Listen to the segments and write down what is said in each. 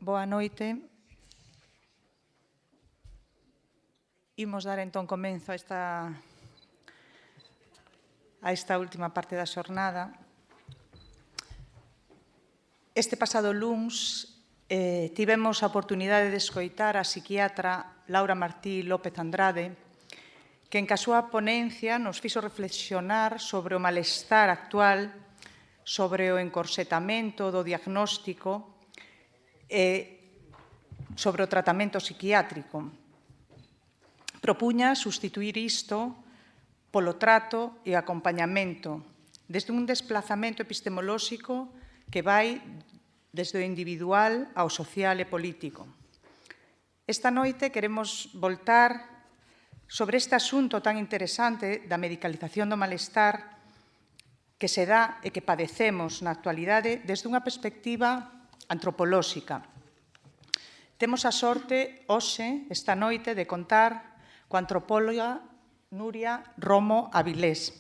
boa noite. Imos dar entón comenzo a esta última parte da xornada. Este pasado luns tivemos a oportunidade de escoitar a psiquiatra Laura Martí López Andrade, que en súa ponencia nos fixo reflexionar sobre o malestar actual, sobre o encorsetamento do diagnóstico e sobre o tratamento psiquiátrico. Propuña sustituir isto polo trato e acompañamento, desde un desplazamento epistemolóxico que vai desde o individual ao social e político. Esta noite queremos voltar sobre este asunto tan interesante da medicalización do malestar que se dá e que padecemos na actualidade desde unha perspectiva antropolóxica. Temos a sorte, hoxe, esta noite, de contar coa antropóloga Nuria Romo Avilés,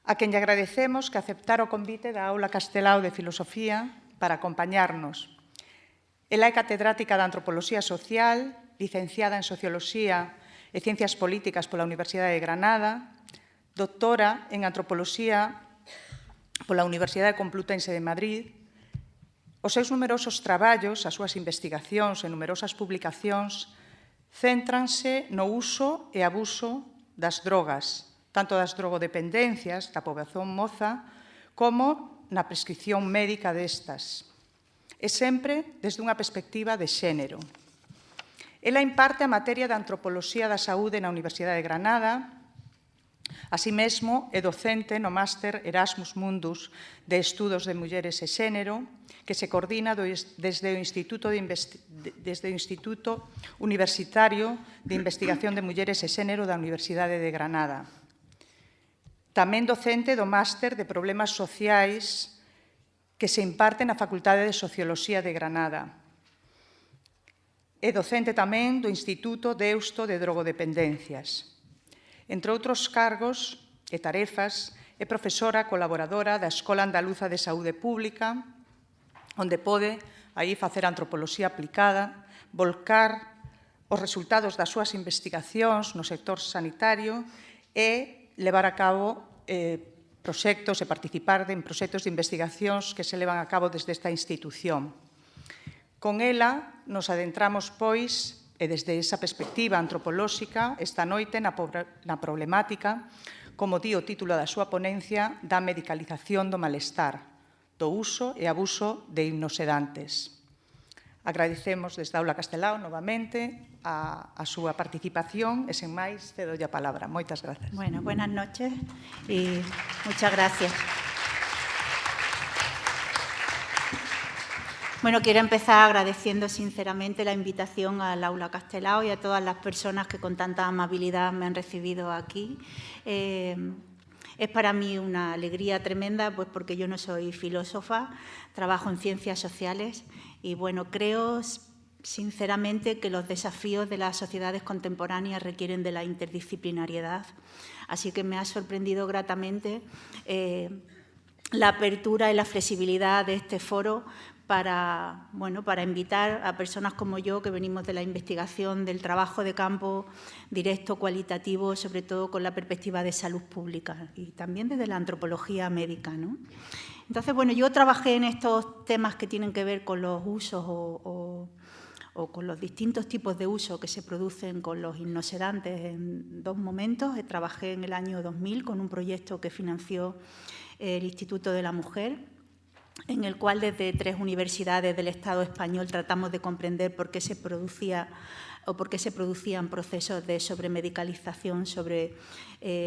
a quen lle agradecemos que aceptara o convite da Aula Castelao de Filosofía para acompañarnos. Ela é catedrática de Antropoloxía Social, licenciada en Socioloxía e Ciencias Políticas pola Universidade de Granada, doctora en Antropoloxía pola Universidade Complutense de Madrid. Os seus numerosos traballos, as súas investigacións e numerosas publicacións céntranse no uso e abuso das drogas, tanto das drogodependencias da poboación moza como na prescripción médica destas, e sempre desde unha perspectiva de xénero. Ela imparte a materia de Antropoloxía da Saúde na Universidade de Granada. Así mesmo, é docente no Máster Erasmus Mundus de Estudos de Mulleres e Xénero, que se coordina desde o Instituto Universitario de Investigación de Mulleres e Xénero da Universidade de Granada. Tamén docente do Máster de Problemas Sociais que se imparte na Facultade de Socioloxía de Granada. É docente tamén do Instituto Deusto de Drogodependencias. Entre outros cargos e tarefas, é profesora colaboradora da Escola Andaluza de Saúde Pública, onde pode aí facer antropoloxía aplicada, volcar os resultados das súas investigacións no sector sanitario e levar a cabo proxectos e participar en proxectos de investigacións que se levan a cabo desde esta institución. Con ela nos adentramos, pois, e desde esa perspectiva antropolóxica, esta noite na problemática, como di o título da súa ponencia, da medicalización do malestar, do uso e abuso de hipnosedantes. Agradecemos desde a Aula Castelao, novamente, a súa participación e, sen máis, cedolle a palabra. Moitas grazas. Bueno, buenas noches y muchas gracias. Bueno, quiero empezar agradeciendo sinceramente la invitación al Aula Castelao y a todas las personas que con tanta amabilidad me han recibido aquí. Es para mí una alegría tremenda, pues porque yo no soy filósofa, trabajo en ciencias sociales y, bueno, creo sinceramente que los desafíos de las sociedades contemporáneas requieren de la interdisciplinariedad. Así que me ha sorprendido gratamente la apertura y la flexibilidad de este foro para invitar a personas como yo, que venimos de la investigación, del trabajo de campo directo, cualitativo, sobre todo con la perspectiva de salud pública y también desde la antropología médica, ¿no? Entonces, bueno, yo trabajé en estos temas que tienen que ver con los usos o con los distintos tipos de uso que se producen con los hipnosedantes en dos momentos. Trabajé en el año 2000 con un proyecto que financió el Instituto de la Mujer, en el cual desde 3 universidades del Estado español tratamos de comprender por qué se producían procesos de sobremedicalización sobre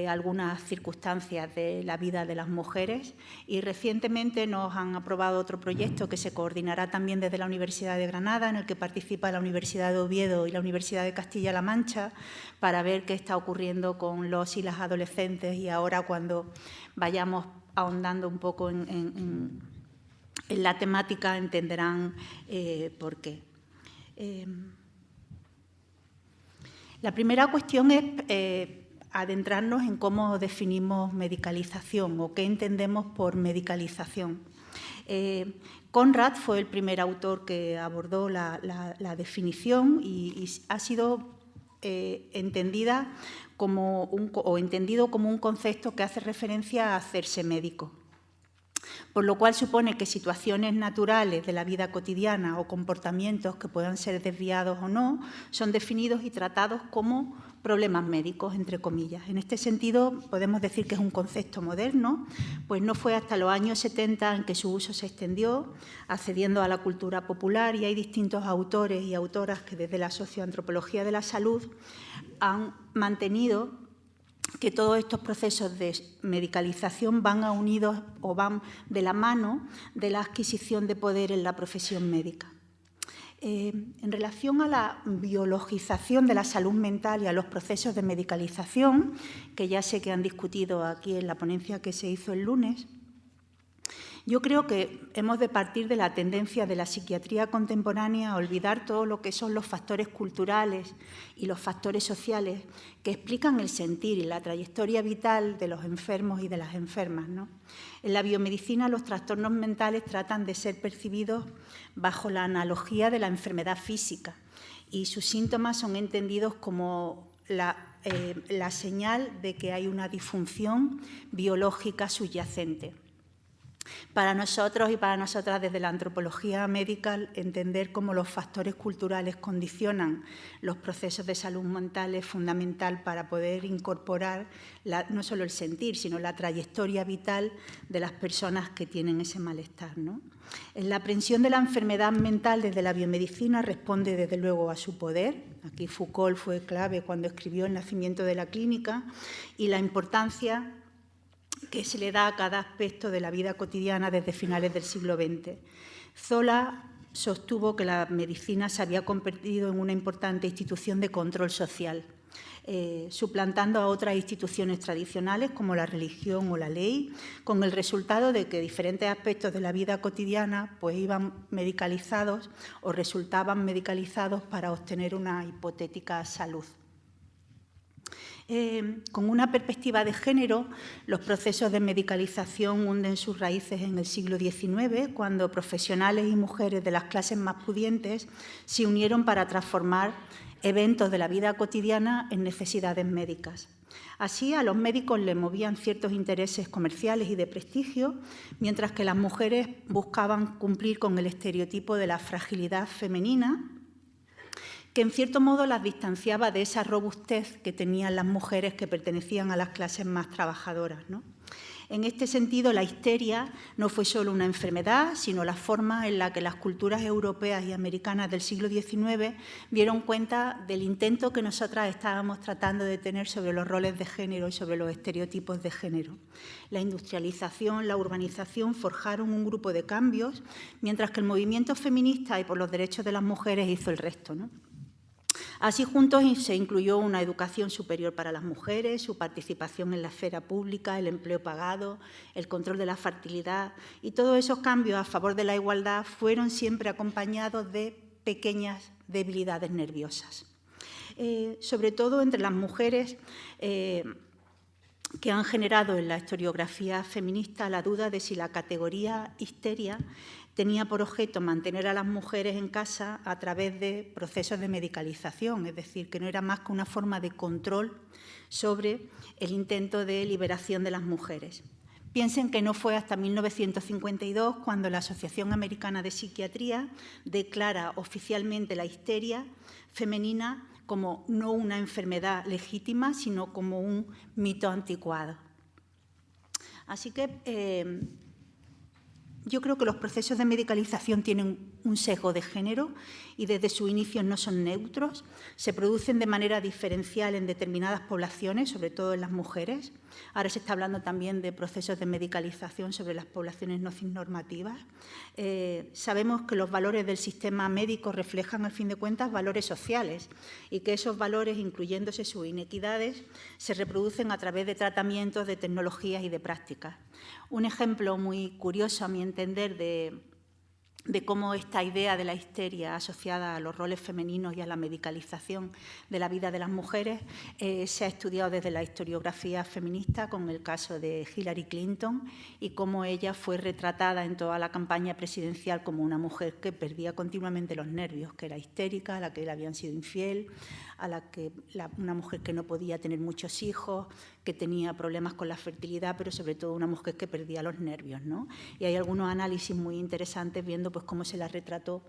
algunas circunstancias de la vida de las mujeres, y recientemente nos han aprobado otro proyecto que se coordinará también desde la Universidad de Granada, en el que participa la Universidad de Oviedo y la Universidad de Castilla-La Mancha, para ver qué está ocurriendo con los y las adolescentes, y ahora cuando vayamos ahondando un poco en la temática entenderán por qué. La primera cuestión es adentrarnos en cómo definimos medicalización o qué entendemos por medicalización. Conrad fue el primer autor que abordó la definición y ha sido entendido como un concepto que hace referencia a hacerse médico, por lo cual supone que situaciones naturales de la vida cotidiana o comportamientos que puedan ser desviados o no son definidos y tratados como problemas médicos, entre comillas. En este sentido, podemos decir que es un concepto moderno, pues no fue hasta los años 70 en que su uso se extendió, accediendo a la cultura popular, y hay distintos autores y autoras que desde la socioantropología de la salud han mantenido que todos estos procesos de medicalización van unidos o van de la mano de la adquisición de poder en la profesión médica. En relación a la biologización de la salud mental y a los procesos de medicalización, que ya sé que han discutido aquí en la ponencia que se hizo el lunes, yo creo que hemos de partir de la tendencia de la psiquiatría contemporánea a olvidar todo lo que son los factores culturales y los factores sociales que explican el sentir y la trayectoria vital de los enfermos y de las enfermas, ¿no? En la biomedicina, los trastornos mentales tratan de ser percibidos bajo la analogía de la enfermedad física y sus síntomas son entendidos como la señal de que hay una disfunción biológica subyacente. Para nosotros y para nosotras desde la antropología médica, entender cómo los factores culturales condicionan los procesos de salud mental es fundamental para poder incorporar no solo el sentir, sino la trayectoria vital de las personas que tienen ese malestar, ¿no? En la aprehensión de la enfermedad mental desde la biomedicina responde desde luego a su poder. Aquí Foucault fue clave cuando escribió El nacimiento de la clínica, y la importancia que se le da a cada aspecto de la vida cotidiana desde finales del siglo XX. Zola sostuvo que la medicina se había convertido en una importante institución de control social, suplantando a otras instituciones tradicionales como la religión o la ley, con el resultado de que diferentes aspectos de la vida cotidiana pues, iban medicalizados o resultaban medicalizados para obtener una hipotética salud. Con una perspectiva de género, los procesos de medicalización hunden sus raíces en el siglo XIX, cuando profesionales y mujeres de las clases más pudientes se unieron para transformar eventos de la vida cotidiana en necesidades médicas. Así, a los médicos les movían ciertos intereses comerciales y de prestigio, mientras que las mujeres buscaban cumplir con el estereotipo de la fragilidad femenina, que en cierto modo las distanciaba de esa robustez que tenían las mujeres que pertenecían a las clases más trabajadoras, ¿no? En este sentido, la histeria no fue solo una enfermedad, sino la forma en la que las culturas europeas y americanas del siglo XIX dieron cuenta del intento que nosotras estábamos tratando de tener sobre los roles de género y sobre los estereotipos de género. La industrialización, la urbanización forjaron un grupo de cambios, mientras que el movimiento feminista y por los derechos de las mujeres hizo el resto, ¿no? Así, juntos se incluyó una educación superior para las mujeres, su participación en la esfera pública, el empleo pagado, el control de la fertilidad, y todos esos cambios a favor de la igualdad fueron siempre acompañados de pequeñas debilidades nerviosas. Sobre todo entre las mujeres que han generado en la historiografía feminista la duda de si la categoría histeria tenía por objeto mantener a las mujeres en casa a través de procesos de medicalización, es decir, que no era más que una forma de control sobre el intento de liberación de las mujeres. Piensen que no fue hasta 1952 cuando la Asociación Americana de Psiquiatría declara oficialmente la histeria femenina como no una enfermedad legítima, sino como un mito anticuado. Así que yo creo que los procesos de medicalización tienen un sesgo de género y desde su inicio no son neutros, se producen de manera diferencial en determinadas poblaciones, sobre todo en las mujeres. Ahora se está hablando también de procesos de medicalización sobre las poblaciones no cisnormativas. Sabemos que los valores del sistema médico reflejan, al fin de cuentas, valores sociales y que esos valores, incluyéndose sus inequidades, se reproducen a través de tratamientos, de tecnologías y de prácticas. Un ejemplo muy curioso, a mi entender, de de cómo esta idea de la histeria asociada a los roles femeninos y a la medicalización de la vida de las mujeres se ha estudiado desde la historiografía feminista con el caso de Hillary Clinton y cómo ella fue retratada en toda la campaña presidencial como una mujer que perdía continuamente los nervios, que era histérica, a la que le habían sido infiel, una mujer que no podía tener muchos hijos, que tenía problemas con la fertilidad, pero sobre todo una mujer que perdía los nervios, ¿no? Y hay algunos análisis muy interesantes viendo pues, cómo se la retrató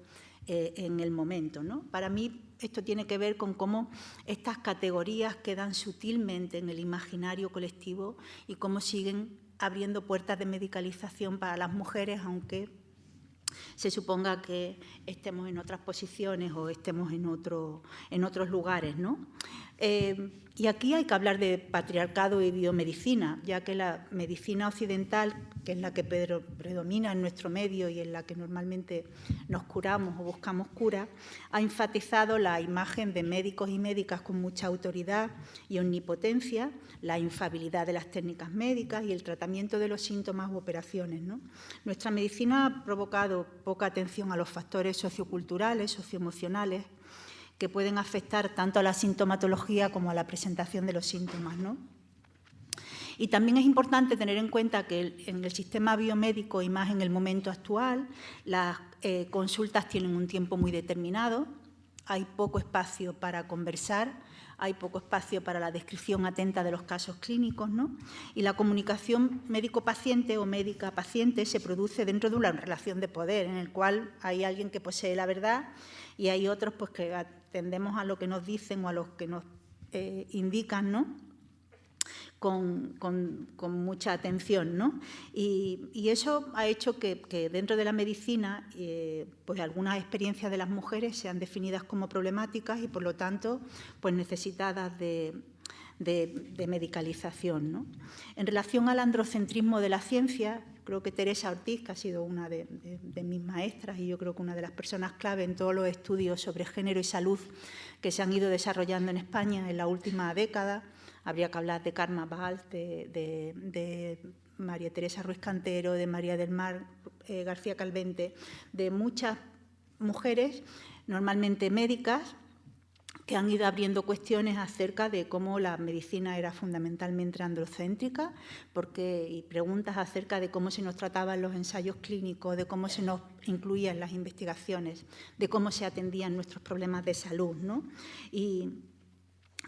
en el momento, ¿no? Para mí esto tiene que ver con cómo estas categorías quedan sutilmente en el imaginario colectivo y cómo siguen abriendo puertas de medicalización para las mujeres, aunque se suponga que estemos en otras posiciones o estemos en otros lugares, ¿no? Y aquí hay que hablar de patriarcado y biomedicina, ya que la medicina occidental, que es la que predomina en nuestro medio y en la que normalmente nos curamos o buscamos cura, ha enfatizado la imagen de médicos y médicas con mucha autoridad y omnipotencia, la infalibilidad de las técnicas médicas y el tratamiento de los síntomas u operaciones, ¿no? Nuestra medicina ha provocado poca atención a los factores socioculturales, socioemocionales, que pueden afectar tanto a la sintomatología como a la presentación de los síntomas, ¿no? Y también es importante tener en cuenta que en el sistema biomédico y más en el momento actual, las consultas tienen un tiempo muy determinado, hay poco espacio para conversar, hay poco espacio para la descripción atenta de los casos clínicos, ¿no? Y la comunicación médico-paciente o médica-paciente se produce dentro de una relación de poder en el cual hay alguien que posee la verdad y hay otros pues, que atendemos a lo que nos dicen o a lo que nos indican, ¿no? Con mucha atención, ¿no? Y eso ha hecho que dentro de la medicina pues algunas experiencias de las mujeres sean definidas como problemáticas y, por lo tanto, pues necesitadas de medicalización, ¿no? En relación al androcentrismo de la ciencia, creo que Teresa Ortiz, que ha sido una de mis maestras y yo creo que una de las personas clave en todos los estudios sobre género y salud que se han ido desarrollando en España en la última década, habría que hablar de Karma Balt, de María Teresa Ruiz Cantero, de María del Mar García Calvente, de muchas mujeres, normalmente médicas, que han ido abriendo cuestiones acerca de cómo la medicina era fundamentalmente androcéntrica, y preguntas acerca de cómo se nos trataban los ensayos clínicos, de cómo se nos incluía en las investigaciones, de cómo se atendían nuestros problemas de salud, ¿no? Y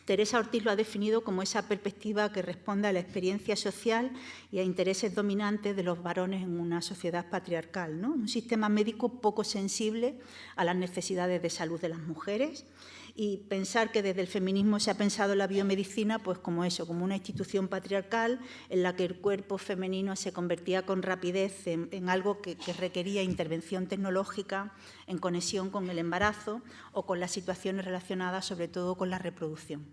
Teresa Ortiz lo ha definido como esa perspectiva que responde a la experiencia social y a intereses dominantes de los varones en una sociedad patriarcal, ¿no? Un sistema médico poco sensible a las necesidades de salud de las mujeres, y pensar que desde el feminismo se ha pensado la biomedicina pues como eso, como una institución patriarcal en la que el cuerpo femenino se convertía con rapidez en algo que requería intervención tecnológica en conexión con el embarazo o con las situaciones relacionadas sobre todo con la reproducción.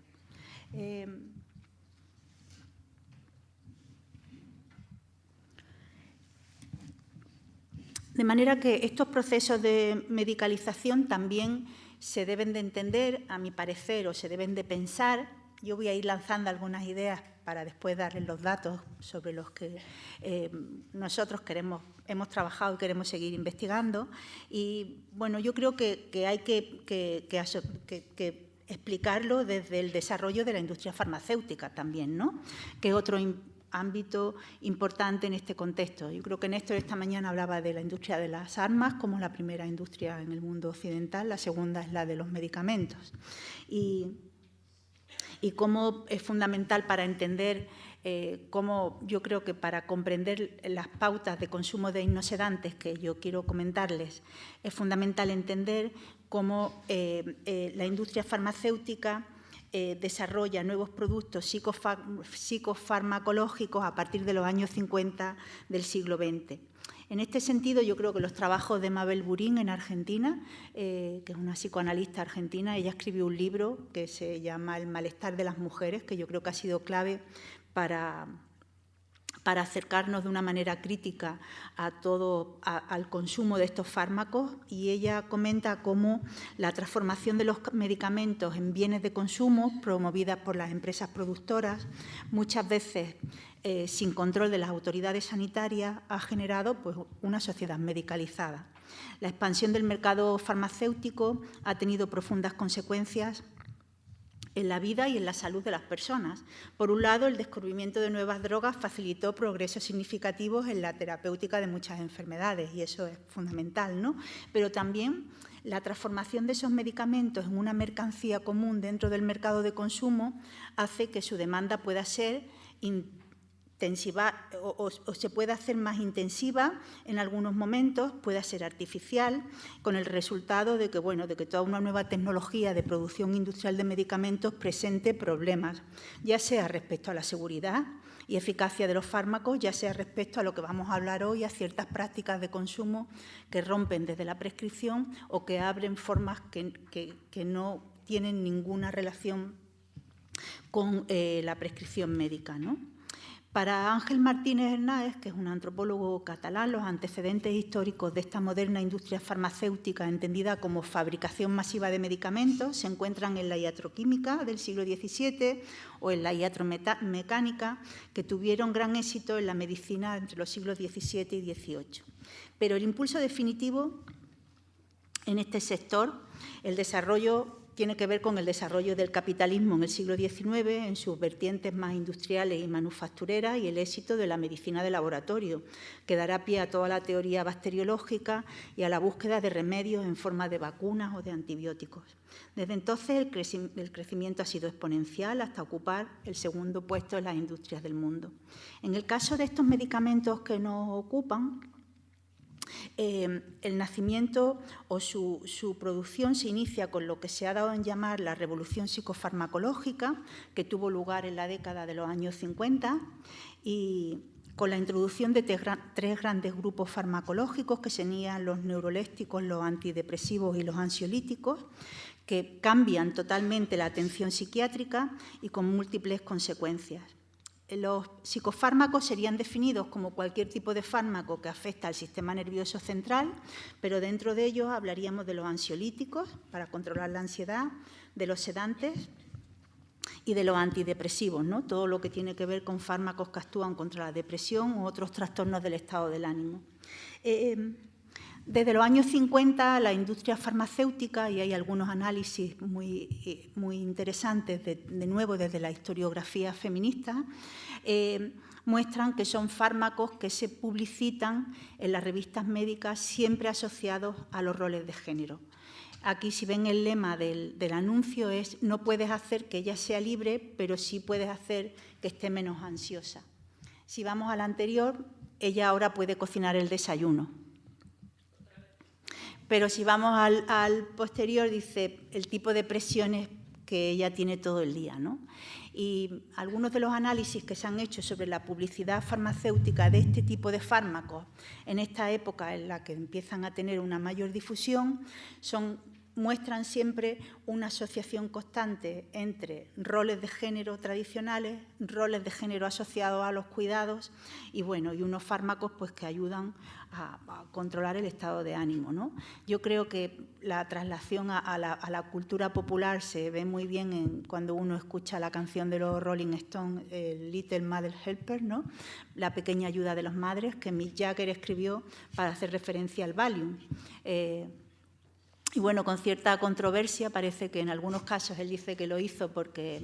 De manera que estos procesos de medicalización también se deben de entender, a mi parecer, o se deben de pensar. Yo voy a ir lanzando algunas ideas para después darles los datos sobre los que nosotros hemos trabajado y queremos seguir investigando. Y, bueno, yo creo que hay que explicarlo desde el desarrollo de la industria farmacéutica también, ¿no? Que es otro ámbito importante en este contexto. Yo creo que Néstor esta mañana hablaba de la industria de las armas como la primera industria en el mundo occidental, la segunda es la de los medicamentos. Y cómo es fundamental para entender cómo yo creo que para comprender las pautas de consumo de hipnosedantes que yo quiero comentarles, es fundamental entender cómo la industria farmacéutica desarrolla nuevos productos psicofarmacológicos a partir de los años 50 del siglo XX. En este sentido, yo creo que los trabajos de Mabel Burín en Argentina, que es una psicoanalista argentina, ella escribió un libro que se llama El malestar de las mujeres, que yo creo que ha sido clave para acercarnos de una manera crítica al consumo de estos fármacos, y ella comenta cómo la transformación de los medicamentos en bienes de consumo promovidas por las empresas productoras, muchas veces sin control de las autoridades sanitarias, ha generado pues, una sociedad medicalizada. La expansión del mercado farmacéutico ha tenido profundas consecuencias en la vida y en la salud de las personas. Por un lado, el descubrimiento de nuevas drogas facilitó progresos significativos en la terapéutica de muchas enfermedades, y eso es fundamental, ¿no? Pero también la transformación de esos medicamentos en una mercancía común dentro del mercado de consumo hace que su demanda pueda ser intensiva o se puede hacer más intensiva en algunos momentos, puede ser artificial, con el resultado de que, bueno, de que toda una nueva tecnología de producción industrial de medicamentos presente problemas, ya sea respecto a la seguridad y eficacia de los fármacos, ya sea respecto a lo que vamos a hablar hoy, a ciertas prácticas de consumo que rompen desde la prescripción o que abren formas que no tienen ninguna relación con la prescripción médica, ¿no? Para Ángel Martínez Hernáez, que es un antropólogo catalán, los antecedentes históricos de esta moderna industria farmacéutica, entendida como fabricación masiva de medicamentos, se encuentran en la iatroquímica del siglo XVII o en la iatromecánica, que tuvieron gran éxito en la medicina entre los siglos XVII y XVIII. Pero el impulso definitivo en este sector, el desarrollo tiene que ver con el desarrollo del capitalismo en el siglo XIX, en sus vertientes más industriales y manufactureras, y el éxito de la medicina de laboratorio, que dará pie a toda la teoría bacteriológica y a la búsqueda de remedios en forma de vacunas o de antibióticos. Desde entonces el crecimiento ha sido exponencial hasta ocupar el segundo puesto en las industrias del mundo. En el caso de estos medicamentos que nos ocupan, el nacimiento o su producción se inicia con lo que se ha dado en llamar la revolución psicofarmacológica, que tuvo lugar en la década de los años 50, y con la introducción de tres grandes grupos farmacológicos, que serían los neurolépticos, los antidepresivos y los ansiolíticos, que cambian totalmente la atención psiquiátrica y con múltiples consecuencias. Los psicofármacos serían definidos como cualquier tipo de fármaco que afecta al sistema nervioso central, pero dentro de ellos hablaríamos de los ansiolíticos para controlar la ansiedad, de los sedantes y de los antidepresivos, ¿no? Todo lo que tiene que ver con fármacos que actúan contra la depresión u otros trastornos del estado del ánimo. Desde los años 50, la industria farmacéutica, y hay algunos análisis muy interesantes, de nuevo desde la historiografía feminista, muestran que son fármacos que se publicitan en las revistas médicas siempre asociados a los roles de género. Aquí, si ven el lema del anuncio, es: no puedes hacer que ella sea libre, pero sí puedes hacer que esté menos ansiosa. Si vamos al anterior, ella ahora puede cocinar el desayuno. Pero si vamos al posterior, dice el tipo de presiones que ella tiene todo el día, ¿no? Y algunos de los análisis que se han hecho sobre la publicidad farmacéutica de este tipo de fármacos en esta época en la que empiezan a tener una mayor difusión muestran siempre una asociación constante entre roles de género tradicionales, roles de género asociados a los cuidados y unos fármacos pues, que ayudan a controlar el estado de ánimo, ¿no? Yo creo que la traslación a la cultura popular se ve muy bien cuando uno escucha la canción de los Rolling Stones, Little Mother Helper, ¿no? La pequeña ayuda de las madres, que Mick Jagger escribió para hacer referencia al Valium. Y con cierta controversia, parece que en algunos casos él dice que lo hizo porque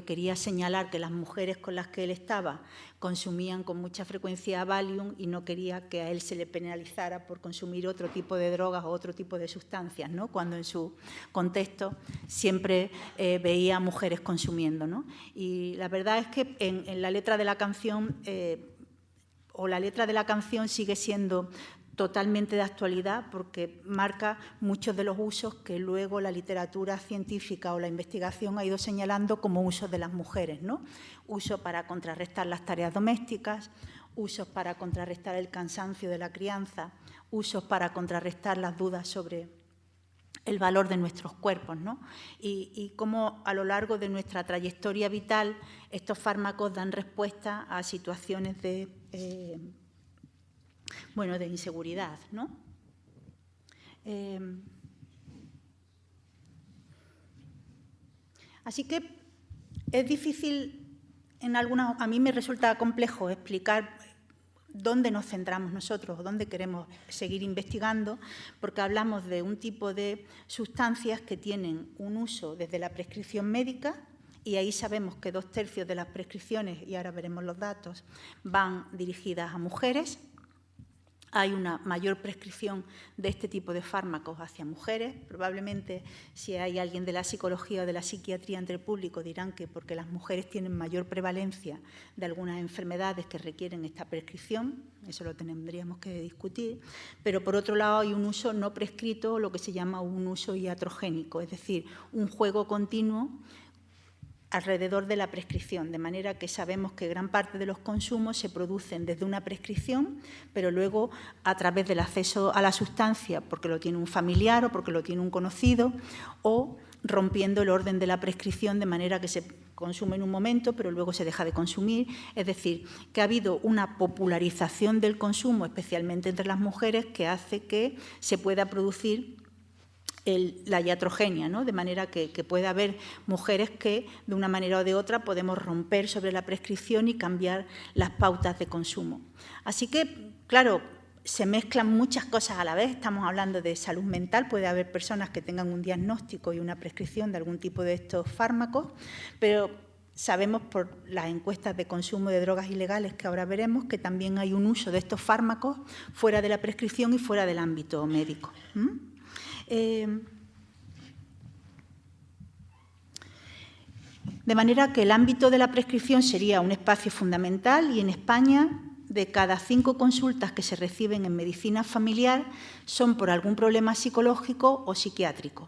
quería señalar que las mujeres con las que él estaba consumían con mucha frecuencia Valium y no quería que a él se le penalizara por consumir otro tipo de drogas o otro tipo de sustancias, ¿no? Cuando en su contexto siempre veía a mujeres consumiendo, ¿no? Y la verdad es que en la letra de la canción, la letra de la canción sigue siendo totalmente de actualidad, porque marca muchos de los usos que luego la literatura científica o la investigación ha ido señalando como usos de las mujeres, ¿no? Usos para contrarrestar las tareas domésticas, usos para contrarrestar el cansancio de la crianza, usos para contrarrestar las dudas sobre el valor de nuestros cuerpos, ¿no? Y cómo a lo largo de nuestra trayectoria vital estos fármacos dan respuesta a situaciones de inseguridad, ¿no? Así que es difícil, a mí me resulta complejo explicar dónde nos centramos nosotros o dónde queremos seguir investigando, porque hablamos de un tipo de sustancias que tienen un uso desde la prescripción médica, y ahí sabemos que 2/3 de las prescripciones, y ahora veremos los datos, van dirigidas a mujeres. Hay una mayor prescripción de este tipo de fármacos hacia mujeres. Probablemente, si hay alguien de la psicología o de la psiquiatría entre el público, dirán que porque las mujeres tienen mayor prevalencia de algunas enfermedades que requieren esta prescripción. Eso lo tendríamos que discutir. Pero, por otro lado, hay un uso no prescrito, lo que se llama un uso iatrogénico, es decir, un juego continuo alrededor de la prescripción, de manera que sabemos que gran parte de los consumos se producen desde una prescripción, pero luego a través del acceso a la sustancia, porque lo tiene un familiar o porque lo tiene un conocido, o rompiendo el orden de la prescripción de manera que se consume en un momento, pero luego se deja de consumir. Es decir, que ha habido una popularización del consumo, especialmente entre las mujeres, que hace que se pueda producir la iatrogenia, ¿no? De manera que pueda haber mujeres que, de una manera o de otra, podemos romper sobre la prescripción y cambiar las pautas de consumo. Así que, claro, se mezclan muchas cosas a la vez. Estamos hablando de salud mental, puede haber personas que tengan un diagnóstico y una prescripción de algún tipo de estos fármacos, pero sabemos por las encuestas de consumo de drogas ilegales que ahora veremos que también hay un uso de estos fármacos fuera de la prescripción y fuera del ámbito médico. De manera que el ámbito de la prescripción sería un espacio fundamental, y en España, de cada 5 consultas que se reciben en medicina familiar son por algún problema psicológico o psiquiátrico.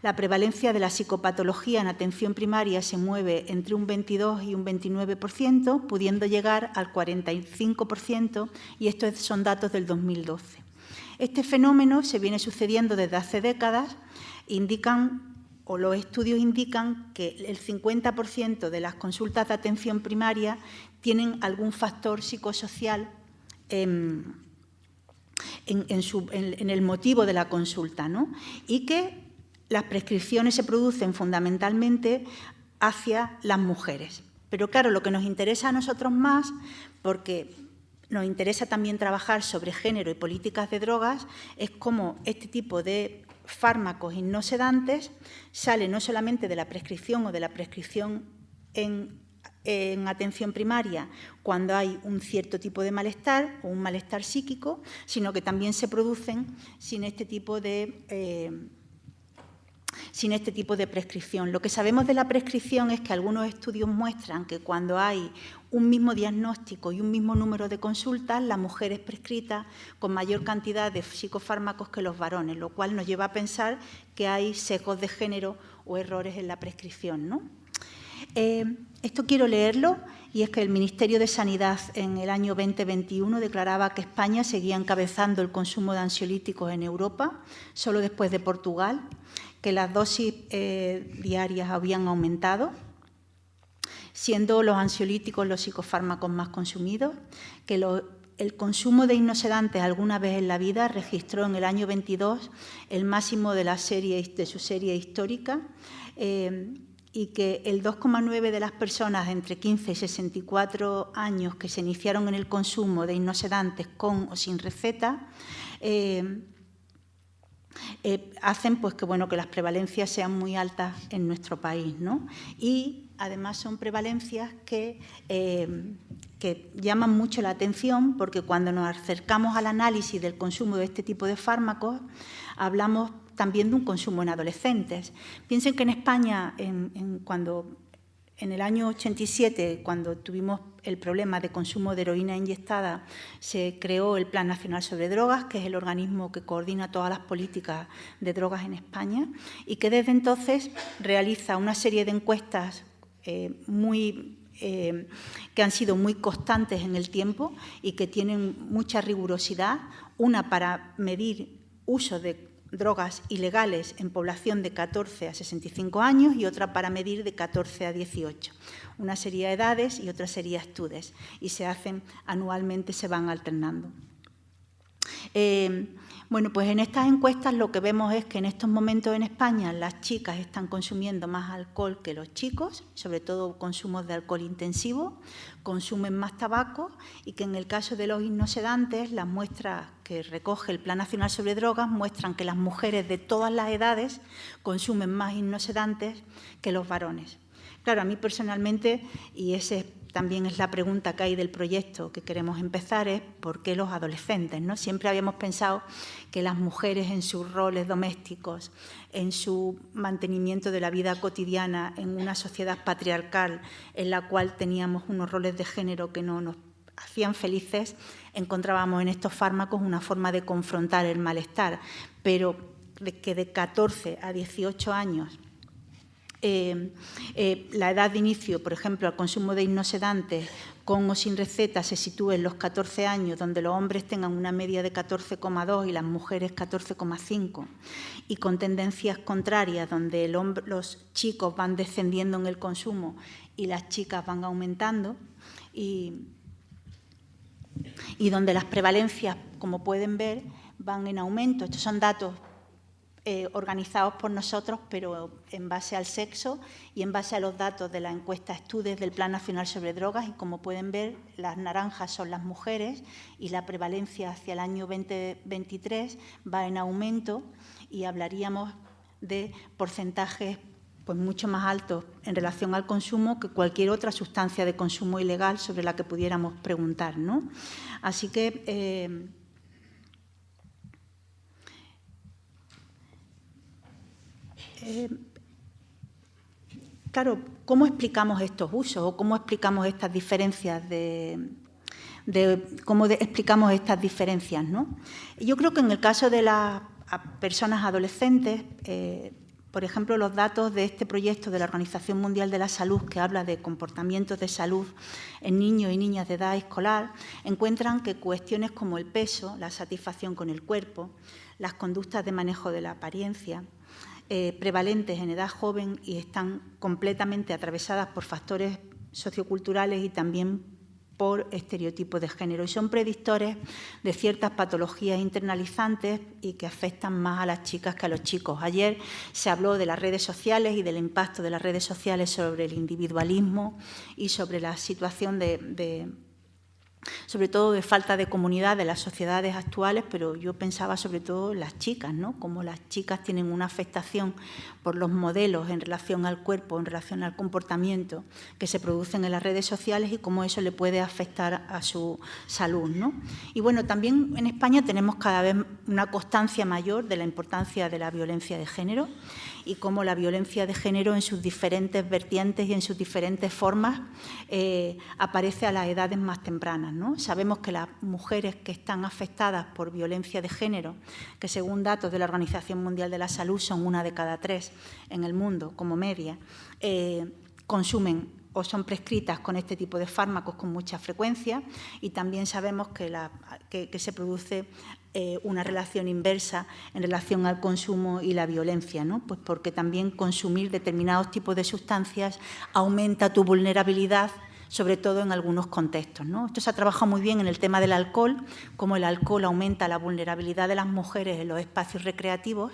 La prevalencia de la psicopatología en atención primaria se mueve entre un 22 y un 29%, pudiendo llegar al 45%, y estos son datos del 2012. Este fenómeno se viene sucediendo desde hace décadas. Los estudios indican que el 50% de las consultas de atención primaria tienen algún factor psicosocial en el motivo de la consulta, ¿no? Y que las prescripciones se producen fundamentalmente hacia las mujeres. Pero claro, lo que nos interesa a nosotros más, porque nos interesa también trabajar sobre género y políticas de drogas, es cómo este tipo de fármacos hipnosedantes sale no solamente de la prescripción o de la prescripción en atención primaria cuando hay un cierto tipo de malestar o un malestar psíquico, sino que también se producen sin este tipo de prescripción. Lo que sabemos de la prescripción es que algunos estudios muestran que cuando hay un mismo diagnóstico y un mismo número de consultas, la mujer es prescrita con mayor cantidad de psicofármacos que los varones, lo cual nos lleva a pensar que hay sesgos de género o errores en la prescripción, ¿no? Esto quiero leerlo, y es que el Ministerio de Sanidad en el año 2021 declaraba que España seguía encabezando el consumo de ansiolíticos en Europa, solo después de Portugal, que las dosis diarias habían aumentado, siendo los ansiolíticos los psicofármacos más consumidos, que el consumo de hipnosedantes alguna vez en la vida registró en el año 22 el máximo de su serie histórica, y que el 2,9% de las personas entre 15 y 64 años que se iniciaron en el consumo de hipnosedantes con o sin receta hacen pues que las prevalencias sean muy altas en nuestro país, ¿no? Y además son prevalencias que llaman mucho la atención, porque cuando nos acercamos al análisis del consumo de este tipo de fármacos hablamos también de un consumo en adolescentes. Piensen que en España, en el año 87, cuando tuvimos el problema de consumo de heroína inyectada, se creó el Plan Nacional sobre Drogas, que es el organismo que coordina todas las políticas de drogas en España, y que desde entonces realiza una serie de encuestas que han sido muy constantes en el tiempo y que tienen mucha rigurosidad, una para medir uso de drogas ilegales en población de 14 a 65 años y otra para medir de 14 a 18. Una serie de edades y otra serie de estudios, y se hacen anualmente, se van alternando. Bueno, pues en estas encuestas lo que vemos es que en estos momentos en España las chicas están consumiendo más alcohol que los chicos, sobre todo consumos de alcohol intensivo, consumen más tabaco y que en el caso de los hipnosedantes, las muestras que recoge el Plan Nacional sobre Drogas muestran que las mujeres de todas las edades consumen más hipnosedantes que los varones. Claro, a mí personalmente, y ese también es la pregunta que hay del proyecto que queremos empezar, es ¿por qué los adolescentes? ¿No? Siempre habíamos pensado que las mujeres en sus roles domésticos, en su mantenimiento de la vida cotidiana, en una sociedad patriarcal en la cual teníamos unos roles de género que no nos hacían felices, encontrábamos en estos fármacos una forma de confrontar el malestar, pero que de 14 a 18 años la edad de inicio, por ejemplo, al consumo de hipnosedantes con o sin receta se sitúe en los 14 años, donde los hombres tengan una media de 14,2 y las mujeres 14,5, y con tendencias contrarias, donde los chicos van descendiendo en el consumo y las chicas van aumentando, y donde las prevalencias, como pueden ver, van en aumento. Estos son datos organizados por nosotros, pero en base al sexo y en base a los datos de la encuesta Estudes del Plan Nacional sobre Drogas, y como pueden ver, las naranjas son las mujeres y la prevalencia hacia el año 2023 va en aumento, y hablaríamos de porcentajes pues mucho más altos en relación al consumo que cualquier otra sustancia de consumo ilegal sobre la que pudiéramos preguntar, ¿no? Así que claro, ¿cómo explicamos estos usos o cómo explicamos estas diferencias explicamos estas diferencias, ¿no? Yo creo que en el caso de las personas adolescentes, por ejemplo, los datos de este proyecto de la Organización Mundial de la Salud, que habla de comportamientos de salud en niños y niñas de edad escolar, encuentran que cuestiones como el peso, la satisfacción con el cuerpo, las conductas de manejo de la apariencia, prevalentes en edad joven y están completamente atravesadas por factores socioculturales y también por estereotipos de género, y son predictores de ciertas patologías internalizantes y que afectan más a las chicas que a los chicos. Ayer se habló de las redes sociales y del impacto de las redes sociales sobre el individualismo y sobre la situación sobre todo de falta de comunidad de las sociedades actuales, pero yo pensaba sobre todo en las chicas, ¿no? Cómo las chicas tienen una afectación por los modelos en relación al cuerpo, en relación al comportamiento que se producen en las redes sociales y cómo eso le puede afectar a su salud, ¿no? Y bueno, también en España tenemos cada vez una constancia mayor de la importancia de la violencia de género y cómo la violencia de género en sus diferentes vertientes y en sus diferentes formas aparece a las edades más tempranas, ¿no? Sabemos que las mujeres que están afectadas por violencia de género, que según datos de la Organización Mundial de la Salud son 1 de cada 3 en el mundo como media, consumen o son prescritas con este tipo de fármacos con mucha frecuencia, y también sabemos que se produce una relación inversa en relación al consumo y la violencia, ¿no? Pues porque también consumir determinados tipos de sustancias aumenta tu vulnerabilidad, sobre todo en algunos contextos, ¿no? Esto se ha trabajado muy bien en el tema del alcohol, cómo el alcohol aumenta la vulnerabilidad de las mujeres en los espacios recreativos,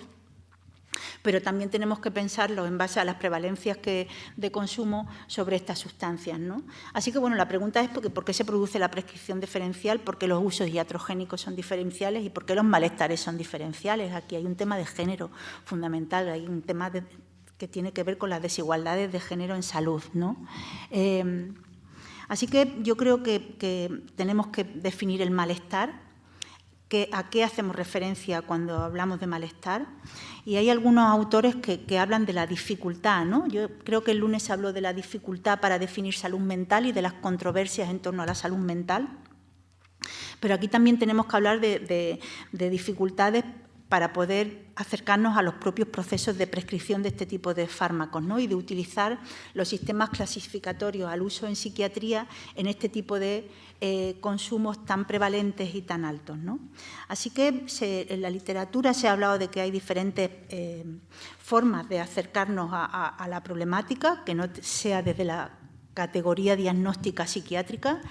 pero también tenemos que pensarlo en base a las prevalencias de consumo sobre estas sustancias, ¿no? Así que, bueno, la pregunta es ¿por qué se produce la prescripción diferencial? ¿Por qué los usos iatrogénicos son diferenciales? ¿Y por qué los malestares son diferenciales? Aquí hay un tema de género fundamental, hay un tema que tiene que ver con las desigualdades de género en salud, ¿no? Así que yo creo que tenemos que definir el malestar. ¿A qué hacemos referencia cuando hablamos de malestar? Y hay algunos autores que hablan de la dificultad, ¿no? Yo creo que el lunes se habló de la dificultad para definir salud mental y de las controversias en torno a la salud mental. Pero aquí también tenemos que hablar de dificultades para poder acercarnos a los propios procesos de prescripción de este tipo de fármacos, ¿no? Y de utilizar los sistemas clasificatorios al uso en psiquiatría en este tipo de consumos tan prevalentes y tan altos, ¿no? Así que en la literatura se ha hablado de que hay diferentes formas de acercarnos a la problemática, que no sea desde la categoría diagnóstica psiquiátrica.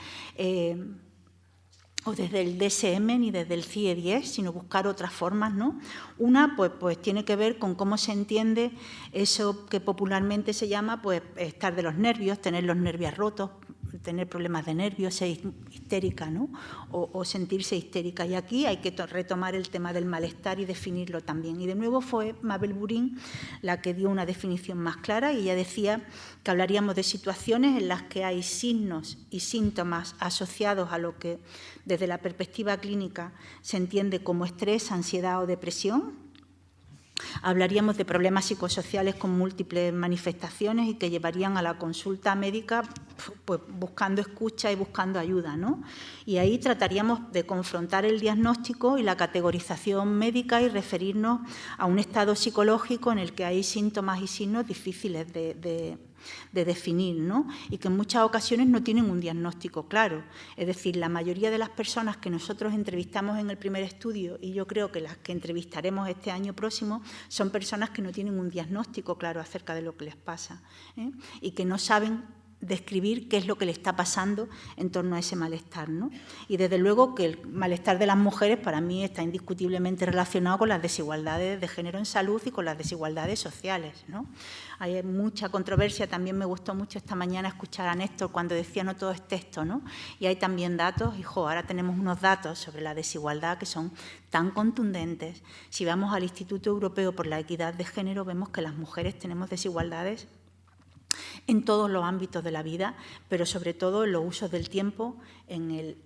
o desde el DSM ni desde el CIE-10, sino buscar otras formas, ¿no? Una, pues tiene que ver con cómo se entiende eso que popularmente se llama, pues, estar de los nervios, tener los nervios rotos, tener problemas de nervios, ser histérica, ¿no? O sentirse histérica. Y aquí hay que retomar el tema del malestar y definirlo también. Y de nuevo fue Mabel Burín la que dio una definición más clara, y ella decía que hablaríamos de situaciones en las que hay signos y síntomas asociados a lo que desde la perspectiva clínica se entiende como estrés, ansiedad o depresión. Hablaríamos de problemas psicosociales con múltiples manifestaciones y que llevarían a la consulta médica, pues, buscando escucha y buscando ayuda, ¿no? Y ahí trataríamos de confrontar el diagnóstico y la categorización médica y referirnos a un estado psicológico en el que hay síntomas y signos difíciles de definir, ¿no? Y que en muchas ocasiones no tienen un diagnóstico claro. Es decir, la mayoría de las personas que nosotros entrevistamos en el primer estudio, y yo creo que las que entrevistaremos este año próximo, son personas que no tienen un diagnóstico claro acerca de lo que les pasa, ¿eh? Y que no saben describir qué es lo que le está pasando en torno a ese malestar, ¿no? Y desde luego que el malestar de las mujeres para mí está indiscutiblemente relacionado con las desigualdades de género en salud y con las desigualdades sociales, ¿no? Hay mucha controversia. También me gustó mucho esta mañana escuchar a Néstor cuando decía no todo es texto, ¿no? Y hay también datos, y ahora tenemos unos datos sobre la desigualdad que son tan contundentes. Si vamos al Instituto Europeo por la Equidad de Género, vemos que las mujeres tenemos desigualdades en todos los ámbitos de la vida, pero sobre todo en los usos del tiempo, en el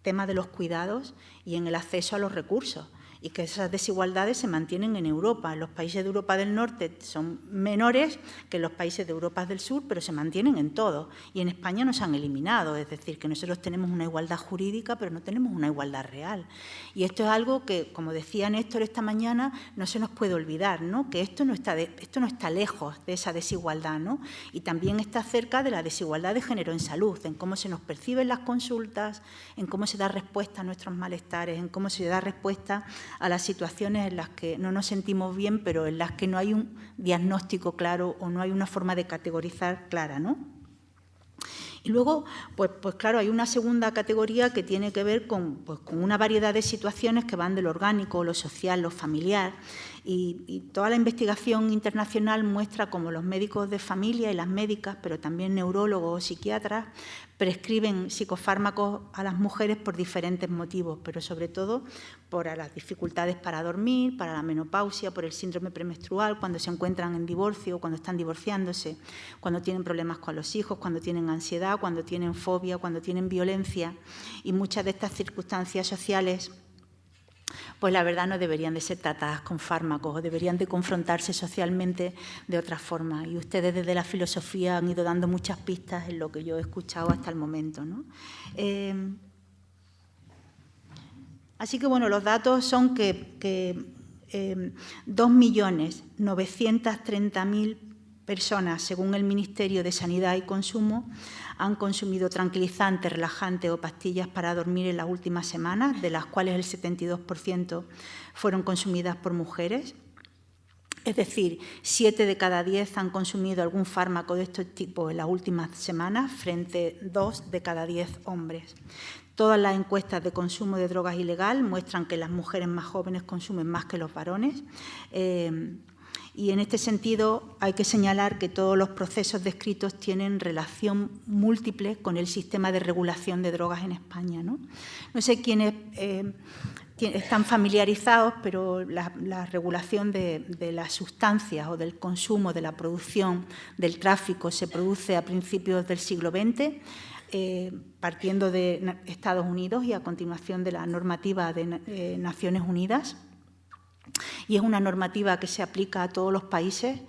tema de los cuidados y en el acceso a los recursos. Y que esas desigualdades se mantienen en Europa. En los países de Europa del Norte son menores que en los países de Europa del Sur, pero se mantienen en todo. Y en España no se han eliminado, es decir, que nosotros tenemos una igualdad jurídica, pero no tenemos una igualdad real. Y esto es algo que, como decía Néstor esta mañana, no se nos puede olvidar, ¿no? Que esto no está lejos de esa desigualdad, ¿no? Y también está cerca de la desigualdad de género en salud, en cómo se nos perciben las consultas, en cómo se da respuesta a nuestros malestares, en cómo se da respuesta a las situaciones en las que no nos sentimos bien, pero en las que no hay un diagnóstico claro o no hay una forma de categorizar clara, ¿no? Y luego, pues claro, hay una segunda categoría que tiene que ver con una variedad de situaciones que van de lo orgánico, lo social, lo familiar. Y toda la investigación internacional muestra cómo los médicos de familia y las médicas, pero también neurólogos o psiquiatras, prescriben psicofármacos a las mujeres por diferentes motivos, pero sobre todo por las dificultades para dormir, para la menopausia, por el síndrome premenstrual, cuando se encuentran en divorcio, cuando están divorciándose, cuando tienen problemas con los hijos, cuando tienen ansiedad, cuando tienen fobia, cuando tienen violencia. Y muchas de estas circunstancias sociales, pues la verdad no deberían de ser tratadas con fármacos, o deberían de confrontarse socialmente de otra forma. Y ustedes desde la filosofía han ido dando muchas pistas en lo que yo he escuchado hasta el momento, ¿no? Así que, bueno, los datos son que 2.930.000 personas, según el Ministerio de Sanidad y Consumo, han consumido tranquilizantes, relajantes o pastillas para dormir en las últimas semanas, de las cuales el 72% fueron consumidas por mujeres. Es decir, 7 de cada 10 han consumido algún fármaco de este tipo en las últimas semanas, frente a 2 de cada 10 hombres. Todas las encuestas de consumo de drogas ilegal muestran que las mujeres más jóvenes consumen más que los varones. Y en este sentido hay que señalar que todos los procesos descritos tienen relación múltiple con el sistema de regulación de drogas en España, ¿no? No sé quiénes están familiarizados, pero la regulación de las sustancias o del consumo, de la producción, del tráfico, se produce a principios del siglo XX, partiendo de Estados Unidos y a continuación de la normativa de Naciones Unidas. Y es una normativa que se aplica a todos los países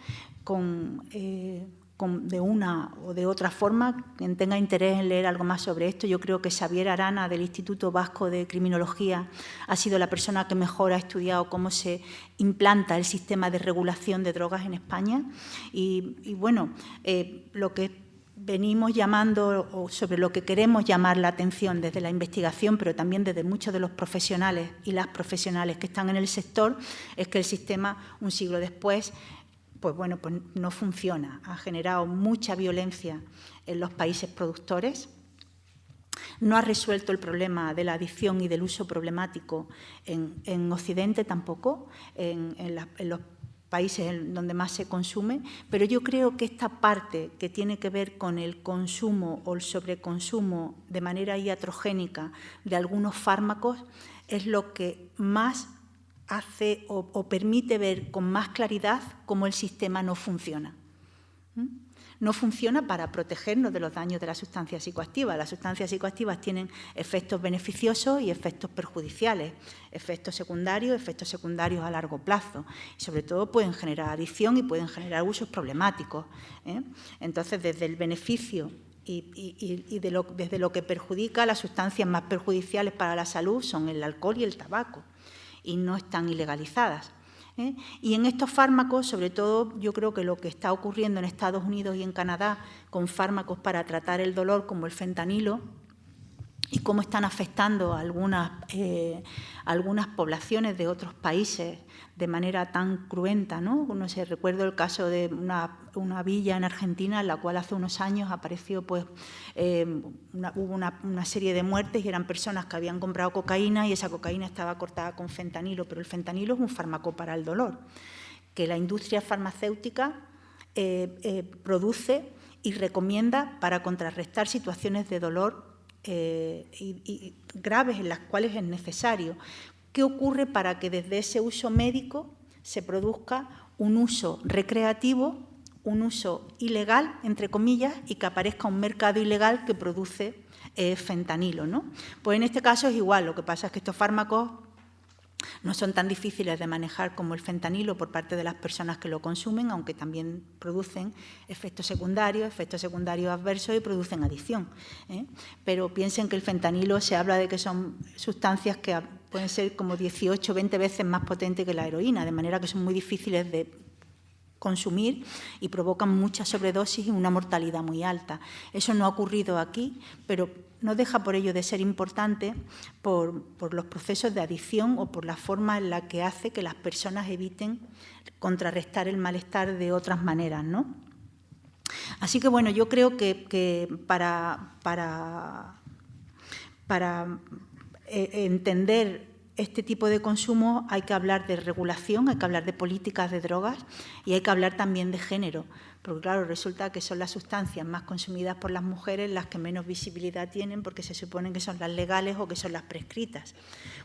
de una o de otra forma. Quien tenga interés en leer algo más sobre esto, yo creo que Xavier Arana, del Instituto Vasco de Criminología, ha sido la persona que mejor ha estudiado cómo se implanta el sistema de regulación de drogas en España. Y bueno, lo que venimos llamando, o sobre lo que queremos llamar la atención desde la investigación, pero también desde muchos de los profesionales y las profesionales que están en el sector, es que el sistema, un siglo después, pues no funciona. Ha generado mucha violencia en los países productores. no ha resuelto el problema de la adicción y del uso problemático en Occidente tampoco, en los países donde más se consume, pero yo creo que esta parte que tiene que ver con el consumo o el sobreconsumo de manera iatrogénica de algunos fármacos es lo que más hace o permite ver con más claridad cómo el sistema no funciona. No funciona para protegernos de los daños de las sustancias psicoactivas. Las sustancias psicoactivas tienen efectos beneficiosos y efectos perjudiciales, efectos secundarios a largo plazo. Y sobre todo pueden generar adicción y pueden generar usos problemáticos. Entonces, desde el beneficio y desde lo que perjudica, las sustancias más perjudiciales para la salud son el alcohol y el tabaco, y no están ilegalizadas. Y en estos fármacos, sobre todo, yo creo que lo que está ocurriendo en Estados Unidos y en Canadá con fármacos para tratar el dolor como el fentanilo y cómo están afectando a algunas poblaciones de otros países de manera tan cruenta, ¿no? No sé, recuerdo el caso de una villa en Argentina en la cual hace unos años apareció, hubo una serie de muertes y eran personas que habían comprado cocaína y esa cocaína estaba cortada con fentanilo, pero el fentanilo es un fármaco para el dolor que la industria farmacéutica produce y recomienda para contrarrestar situaciones de dolor y graves en las cuales es necesario. ¿Qué ocurre para que desde ese uso médico se produzca un uso recreativo, un uso ilegal, entre comillas, y que aparezca un mercado ilegal que produce fentanilo, ¿no? Pues en este caso es igual, lo que pasa es que estos fármacos no son tan difíciles de manejar como el fentanilo por parte de las personas que lo consumen, aunque también producen efectos secundarios adversos y producen adicción. Pero piensen que el fentanilo se habla de que son sustancias que pueden ser como 18 o 20 veces más potentes que la heroína, de manera que son muy difíciles de consumir y provocan mucha sobredosis y una mortalidad muy alta. Eso no ha ocurrido aquí, pero no deja por ello de ser importante por los procesos de adicción o por la forma en la que hace que las personas eviten contrarrestar el malestar de otras maneras, ¿no? Así que, bueno, yo creo que para entender este tipo de consumo hay que hablar de regulación, hay que hablar de políticas de drogas y hay que hablar también de género, porque claro, resulta que son las sustancias más consumidas por las mujeres las que menos visibilidad tienen porque se suponen que son las legales o que son las prescritas,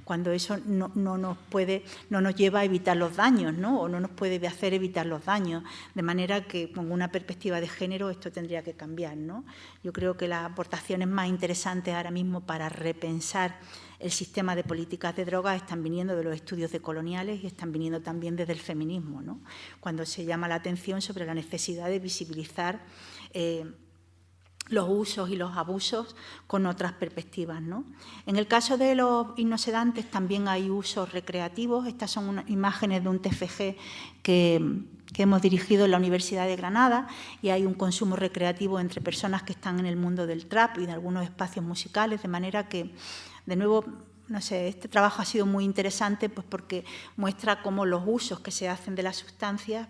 cuando eso no nos lleva a evitar los daños, ¿no? O no nos puede hacer evitar los daños, de manera que con una perspectiva de género esto tendría que cambiar, ¿no? Yo creo que las aportaciones más interesantes ahora mismo para repensar el sistema de políticas de drogas están viniendo de los estudios decoloniales y están viniendo también desde el feminismo, ¿no? Cuando se llama la atención sobre la necesidad de visibilizar los usos y los abusos con otras perspectivas, ¿no? En el caso de los hipnosedantes también hay usos recreativos. Estas son unas imágenes de un TFG que hemos dirigido en la Universidad de Granada y hay un consumo recreativo entre personas que están en el mundo del trap y de algunos espacios musicales, de manera que, de nuevo, no sé, este trabajo ha sido muy interesante pues porque muestra cómo los usos que se hacen de las sustancias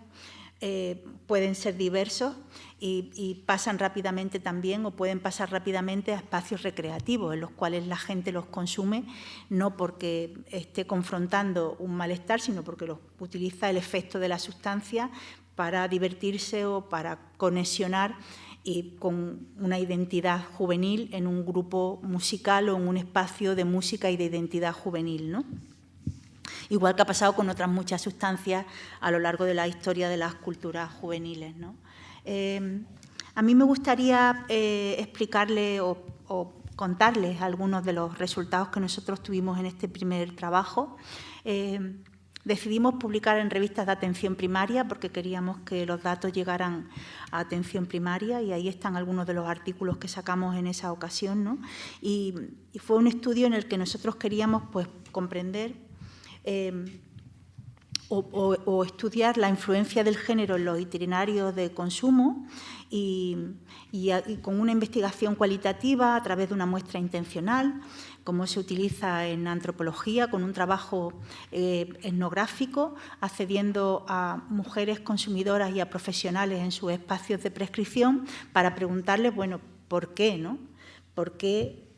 pueden ser diversos y pasan rápidamente también o pueden pasar rápidamente a espacios recreativos en los cuales la gente los consume no porque esté confrontando un malestar, sino porque los utiliza el efecto de la sustancia para divertirse o para conexionar y con una identidad juvenil en un grupo musical o en un espacio de música y de identidad juvenil, ¿no? Igual que ha pasado con otras muchas sustancias a lo largo de la historia de las culturas juveniles, ¿no? A mí me gustaría explicarle o contarles algunos de los resultados que nosotros tuvimos en este primer trabajo. Decidimos publicar en revistas de atención primaria porque queríamos que los datos llegaran a atención primaria y ahí están algunos de los artículos que sacamos en esa ocasión, ¿no? Y fue un estudio en el que nosotros queríamos pues, comprender o estudiar la influencia del género en los itinerarios de consumo y con una investigación cualitativa a través de una muestra intencional, como se utiliza en antropología, con un trabajo etnográfico, accediendo a mujeres consumidoras y a profesionales en sus espacios de prescripción para preguntarles, bueno, ¿por qué, no? ¿Por qué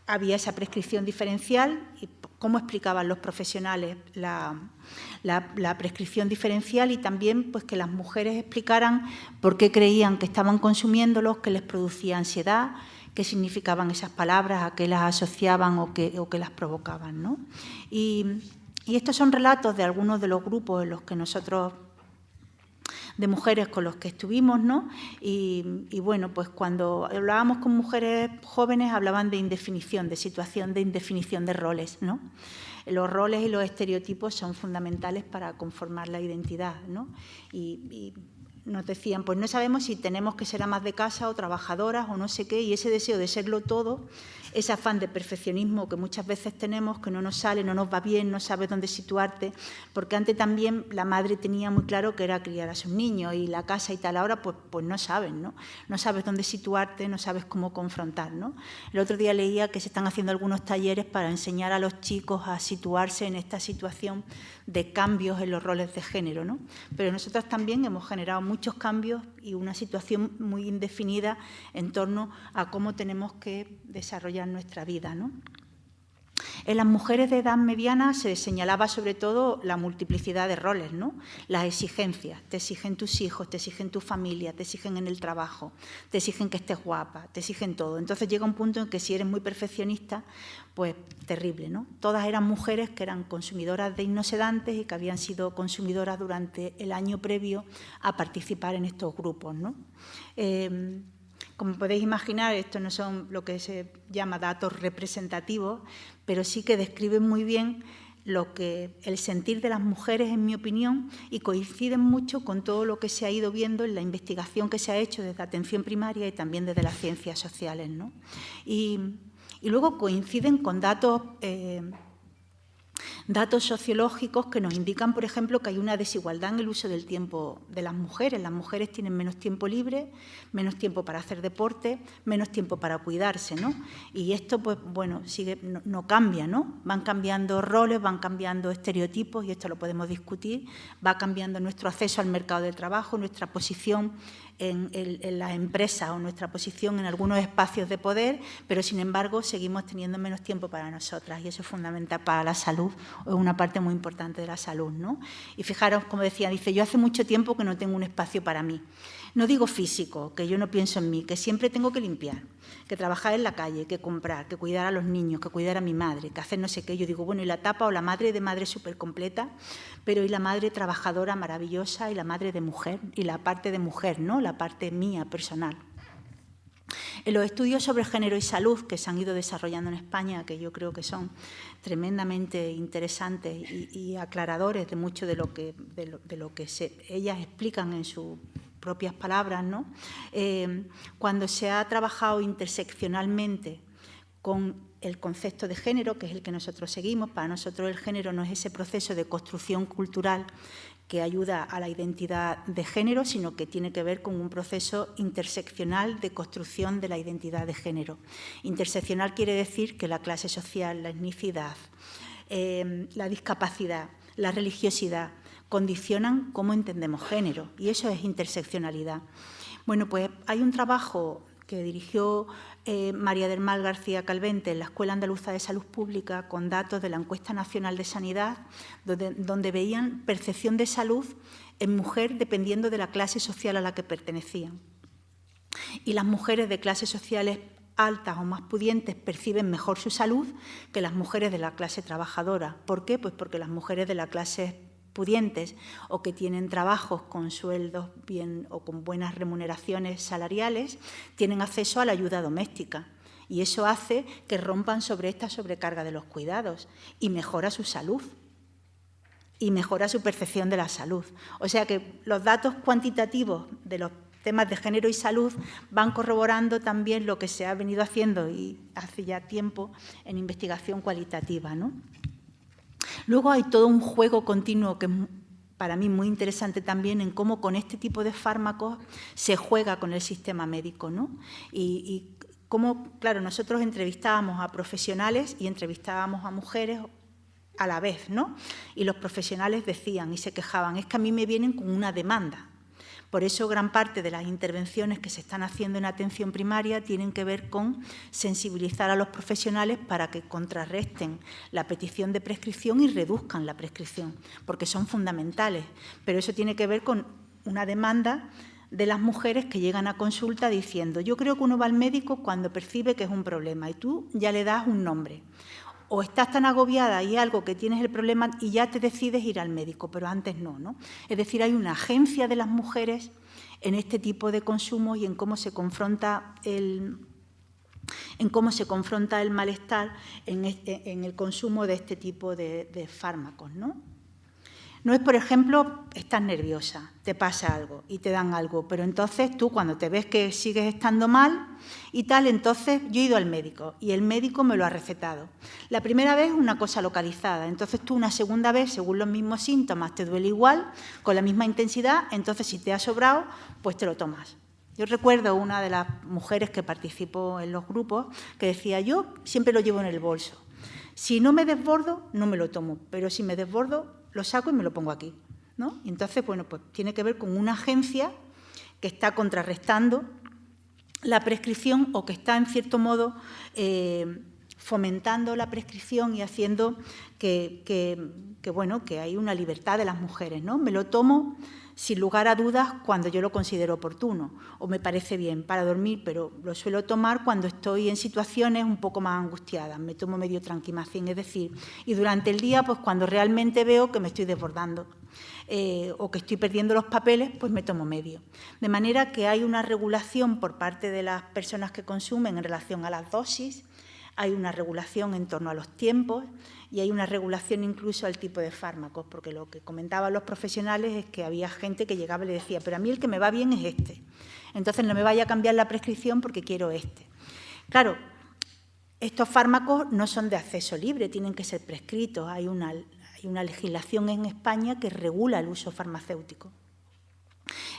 había esa prescripción diferencial y cómo explicaban los profesionales la prescripción diferencial, y también pues, que las mujeres explicaran por qué creían que estaban consumiéndolos, que les producía ansiedad, qué significaban esas palabras, a qué las asociaban o qué las provocaban, ¿no? Y estos son relatos de algunos de los grupos en los que nosotros, de mujeres con los que estuvimos, ¿no? Y bueno, pues cuando hablábamos con mujeres jóvenes hablaban de indefinición, de situación de indefinición de roles, ¿no? Los roles y los estereotipos son fundamentales para conformar la identidad, ¿no? Y nos decían, pues no sabemos si tenemos que ser amas de casa o trabajadoras o no sé qué, y ese deseo de serlo todo, ese afán de perfeccionismo que muchas veces tenemos, que no nos sale, no nos va bien, no sabes dónde situarte, porque antes también la madre tenía muy claro que era criar a sus niños y la casa y tal, ahora pues no sabes, ¿no? No sabes dónde situarte, no sabes cómo confrontar, ¿no? El otro día leía que se están haciendo algunos talleres para enseñar a los chicos a situarse en esta situación de cambios en los roles de género, ¿no? Pero nosotros también hemos generado muchos cambios y una situación muy indefinida en torno a cómo tenemos que desarrollar nuestra vida, ¿no? En las mujeres de edad mediana se señalaba sobre todo la multiplicidad de roles, ¿no? Las exigencias. Te exigen tus hijos, te exigen tu familia, te exigen en el trabajo, te exigen que estés guapa, te exigen todo. Entonces llega un punto en que si eres muy perfeccionista, pues terrible, ¿no? Todas eran mujeres que eran consumidoras de hipnosedantes y que habían sido consumidoras durante el año previo a participar en estos grupos, ¿no? Como podéis imaginar, estos no son lo que se llama datos representativos, pero sí que describen muy bien el sentir de las mujeres, en mi opinión, y coinciden mucho con todo lo que se ha ido viendo en la investigación que se ha hecho desde atención primaria y también desde las ciencias sociales, ¿no? Y luego coinciden con datos sociológicos que nos indican, por ejemplo, que hay una desigualdad en el uso del tiempo de las mujeres. Las mujeres tienen menos tiempo libre, menos tiempo para hacer deporte, menos tiempo para cuidarse, ¿no? Y esto, pues, bueno, no cambia, ¿no? Van cambiando roles, van cambiando estereotipos, y esto lo podemos discutir. Va cambiando nuestro acceso al mercado de trabajo, nuestra posición en las empresas o nuestra posición en algunos espacios de poder, pero sin embargo seguimos teniendo menos tiempo para nosotras, y eso es fundamental para la salud, o es una parte muy importante de la salud, ¿no? Y fijaros, como decía, dice, yo hace mucho tiempo que no tengo un espacio para mí. No digo físico, que yo no pienso en mí, que siempre tengo que limpiar, que trabajar en la calle, que comprar, que cuidar a los niños, que cuidar a mi madre, que hacer no sé qué. Yo digo, bueno, y la etapa o la madre de madre súper completa, pero y la madre trabajadora maravillosa, y la madre de mujer, y la parte de mujer, ¿no? La parte mía, personal. En los estudios sobre género y salud que se han ido desarrollando en España, que yo creo que son tremendamente interesantes y aclaradores de mucho de lo que ellas explican en sus propias palabras, ¿no? Cuando se ha trabajado interseccionalmente con el concepto de género, que es el que nosotros seguimos, para nosotros el género no es ese proceso de construcción cultural que ayuda a la identidad de género, sino que tiene que ver con un proceso interseccional de construcción de la identidad de género. Interseccional quiere decir que la clase social, la etnicidad, la discapacidad, la religiosidad condicionan cómo entendemos género, y eso es interseccionalidad. Bueno, pues hay un trabajo que dirigió María del Mar García Calvente en la Escuela Andaluza de Salud Pública, con datos de la Encuesta Nacional de Sanidad, donde veían percepción de salud en mujer dependiendo de la clase social a la que pertenecían. Y las mujeres de clases sociales altas o más pudientes perciben mejor su salud que las mujeres de la clase trabajadora. ¿Por qué? Pues porque las mujeres de la clase pudientes o que tienen trabajos con sueldos bien o con buenas remuneraciones salariales tienen acceso a la ayuda doméstica, y eso hace que rompan sobre esta sobrecarga de los cuidados y mejora su salud y mejora su percepción de la salud. O sea que los datos cuantitativos de los temas de género y salud van corroborando también lo que se ha venido haciendo y hace ya tiempo en investigación cualitativa, ¿no? Luego hay todo un juego continuo que es para mí muy interesante también en cómo con este tipo de fármacos se juega con el sistema médico, ¿no? Y cómo, claro, nosotros entrevistábamos a profesionales y entrevistábamos a mujeres a la vez, ¿no? Y los profesionales decían y se quejaban, es que a mí me vienen con una demanda. Por eso, gran parte de las intervenciones que se están haciendo en atención primaria tienen que ver con sensibilizar a los profesionales para que contrarresten la petición de prescripción y reduzcan la prescripción, porque son fundamentales. Pero eso tiene que ver con una demanda de las mujeres que llegan a consulta diciendo: yo creo que uno va al médico cuando percibe que es un problema y tú ya le das un nombre. O estás tan agobiada y algo que tienes el problema y ya te decides ir al médico, pero antes no, ¿no? Es decir, hay una agencia de las mujeres en este tipo de consumos y en cómo se confronta el malestar en el consumo de este tipo de fármacos, ¿no? No es, por ejemplo, estás nerviosa, te pasa algo y te dan algo, pero entonces tú, cuando te ves que sigues estando mal y tal, entonces yo he ido al médico y el médico me lo ha recetado. La primera vez una cosa localizada, entonces tú una segunda vez, según los mismos síntomas, te duele igual, con la misma intensidad, entonces si te ha sobrado, pues te lo tomas. Yo recuerdo una de las mujeres que participó en los grupos que decía: yo siempre lo llevo en el bolso. Si no me desbordo, no me lo tomo, pero si me desbordo, lo saco y me lo pongo aquí, ¿no? Y entonces, bueno, pues tiene que ver con una agencia que está contrarrestando la prescripción o que está, en cierto modo, fomentando la prescripción y haciendo que hay una libertad de las mujeres, ¿no? Me lo tomo sin lugar a dudas cuando yo lo considero oportuno o me parece bien para dormir, pero lo suelo tomar cuando estoy en situaciones un poco más angustiadas. Me tomo medio tranquimacín, es decir, y durante el día, pues cuando realmente veo que me estoy desbordando o que estoy perdiendo los papeles, pues me tomo medio. De manera que hay una regulación por parte de las personas que consumen en relación a las dosis, hay una regulación en torno a los tiempos y hay una regulación incluso al tipo de fármacos, porque lo que comentaban los profesionales es que había gente que llegaba y le decía: pero a mí el que me va bien es este, entonces no me vaya a cambiar la prescripción porque quiero este. Claro, estos fármacos no son de acceso libre, tienen que ser prescritos. Hay una legislación en España que regula el uso farmacéutico.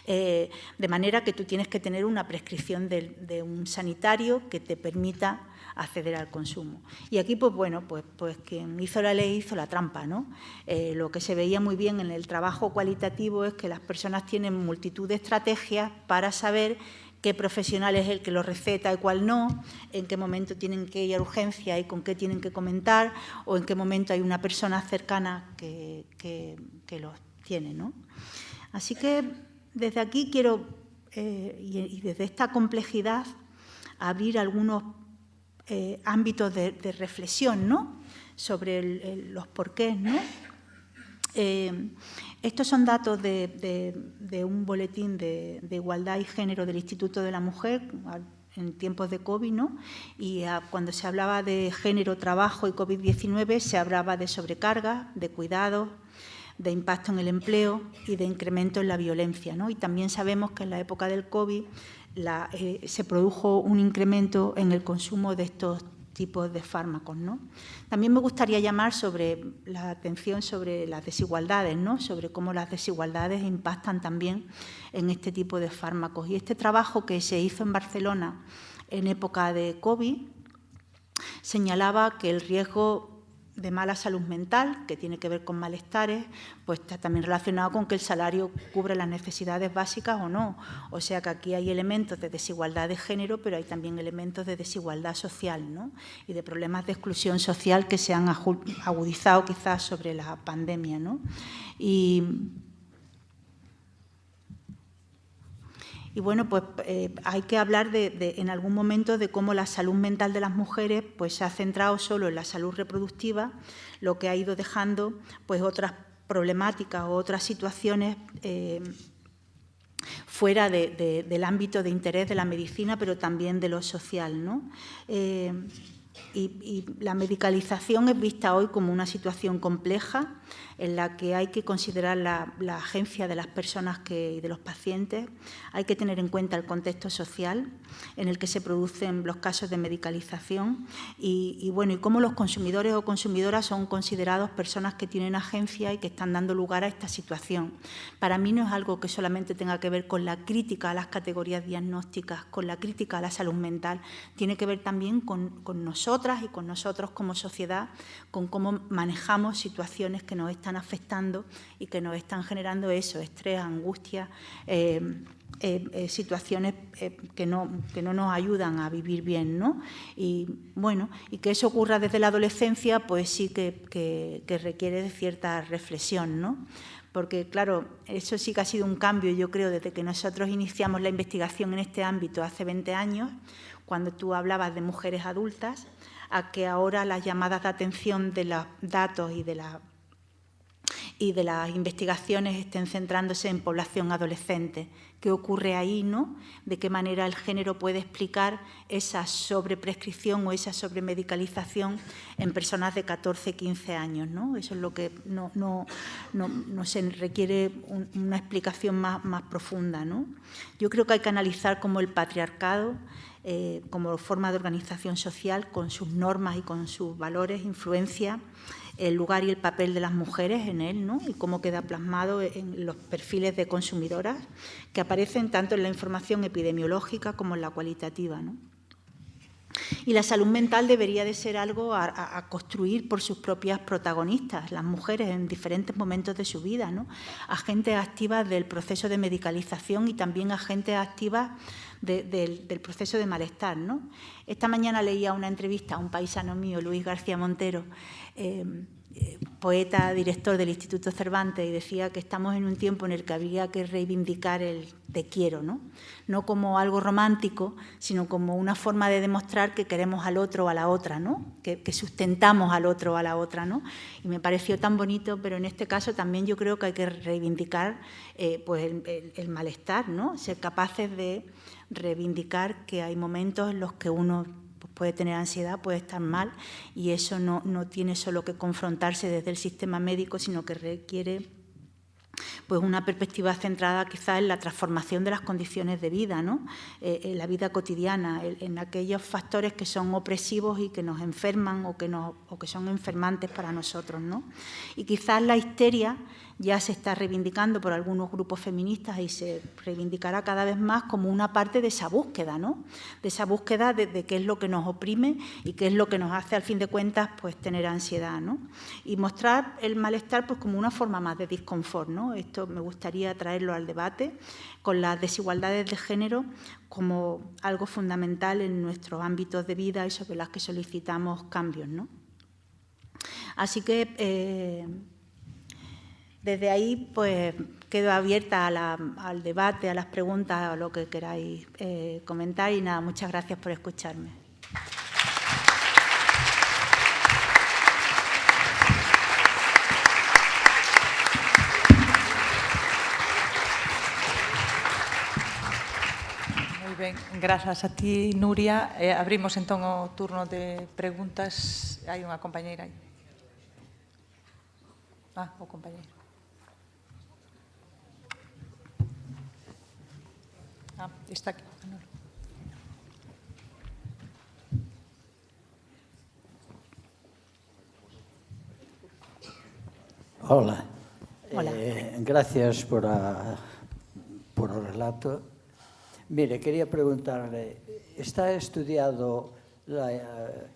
De manera que tú tienes que tener una prescripción de un sanitario que te permita acceder al consumo. Y aquí, pues bueno, pues quien hizo la ley hizo la trampa, ¿no? Lo que se veía muy bien en el trabajo cualitativo es que las personas tienen multitud de estrategias para saber qué profesional es el que lo receta y cuál no, en qué momento tienen que ir a urgencia y con qué tienen que comentar, o en qué momento hay una persona cercana que los tiene, ¿no? Así que desde aquí quiero, y desde esta complejidad, abrir algunos ámbitos de reflexión, ¿no?, sobre los porqués, ¿no? Estos son datos de un boletín de igualdad y género del Instituto de la Mujer en tiempos de COVID, ¿no? Y cuando se hablaba de género, trabajo y COVID-19 se hablaba de sobrecarga, de cuidados, de impacto en el empleo y de incremento en la violencia, ¿no? Y también sabemos que en la época del COVID se produjo un incremento en el consumo de estos tipos de fármacos, ¿no? También me gustaría llamar la atención sobre las desigualdades, ¿no?, sobre cómo las desigualdades impactan también en este tipo de fármacos. Y este trabajo que se hizo en Barcelona en época de COVID señalaba que el riesgo de mala salud mental, que tiene que ver con malestares, pues está también relacionado con que el salario cubre las necesidades básicas o no. O sea que aquí hay elementos de desigualdad de género, pero hay también elementos de desigualdad social, ¿no?, y de problemas de exclusión social que se han agudizado quizás sobre la pandemia, ¿no? Y bueno, pues hay que hablar en algún momento de cómo la salud mental de las mujeres pues se ha centrado solo en la salud reproductiva, lo que ha ido dejando pues otras problemáticas o otras situaciones fuera del ámbito de interés de la medicina, pero también de lo social, ¿no? Y la medicalización es vista hoy como una situación compleja en la que hay que considerar la agencia de las personas y de los pacientes, hay que tener en cuenta el contexto social en el que se producen los casos de medicalización y cómo los consumidores o consumidoras son considerados personas que tienen agencia y que están dando lugar a esta situación. Para mí no es algo que solamente tenga que ver con la crítica a las categorías diagnósticas, con la crítica a la salud mental, tiene que ver también con nosotros, nosotras y con nosotros como sociedad, con cómo manejamos situaciones que nos están afectando y que nos están generando eso, estrés, angustia, situaciones que no nos ayudan a vivir bien, ¿no? Y bueno, y que eso ocurra desde la adolescencia, pues sí que requiere de cierta reflexión, ¿no? Porque, claro, eso sí que ha sido un cambio, yo creo, desde que nosotros iniciamos la investigación en este ámbito hace 20 años, cuando tú hablabas de mujeres adultas, a que ahora las llamadas de atención de los datos y de las investigaciones estén centrándose en población adolescente. ¿Qué ocurre ahí, no? ¿De qué manera el género puede explicar esa sobreprescripción o esa sobremedicalización en personas de 14, 15 años, ¿no? Eso es lo que no se requiere una explicación más profunda, ¿no? Yo creo que hay que analizar cómo el patriarcado, como forma de organización social, con sus normas y con sus valores, influencia el lugar y el papel de las mujeres en él, ¿no? Y cómo queda plasmado en los perfiles de consumidoras que aparecen tanto en la información epidemiológica como en la cualitativa, ¿no? Y la salud mental debería de ser algo a construir por sus propias protagonistas, las mujeres en diferentes momentos de su vida, ¿no? Agentes activas del proceso de medicalización y también agentes activas del proceso de malestar, ¿no? Esta mañana leía una entrevista a un paisano mío, Luis García Montero, poeta, director del Instituto Cervantes, y decía que estamos en un tiempo en el que había que reivindicar el te quiero, ¿no? No como algo romántico, sino como una forma de demostrar que queremos al otro o a la otra, ¿no? Que sustentamos al otro o a la otra, ¿no? Y me pareció tan bonito, pero en este caso también yo creo que hay que reivindicar pues el malestar, ¿no? Ser capaces de reivindicar que hay momentos en los que uno puede tener ansiedad, puede estar mal, y eso no tiene solo que confrontarse desde el sistema médico, sino que requiere pues una perspectiva centrada quizás en la transformación de las condiciones de vida, ¿no? En la vida cotidiana, en aquellos factores que son opresivos y que nos enferman o que son enfermantes para nosotros, ¿no? Y quizás la histeria ya se está reivindicando por algunos grupos feministas y se reivindicará cada vez más como una parte de esa búsqueda, ¿no? De esa búsqueda de qué es lo que nos oprime y qué es lo que nos hace, al fin de cuentas, pues tener ansiedad, ¿no? Y mostrar el malestar pues como una forma más de disconfort, ¿no? Esto me gustaría traerlo al debate con las desigualdades de género como algo fundamental en nuestros ámbitos de vida y sobre las que solicitamos cambios, ¿no? Así que desde ahí, pues, quedo abierta al debate, a las preguntas, a lo que queráis comentar. Y nada, muchas gracias por escucharme. Moi ben, grazas a ti, Nuria. Abrimos entón o turno de preguntas. Hai unha compañeira aí. O compañeiro. Está aquí. Hola. Hola. Gracias por o relato. Mire, quería preguntarle, ¿está estudiado la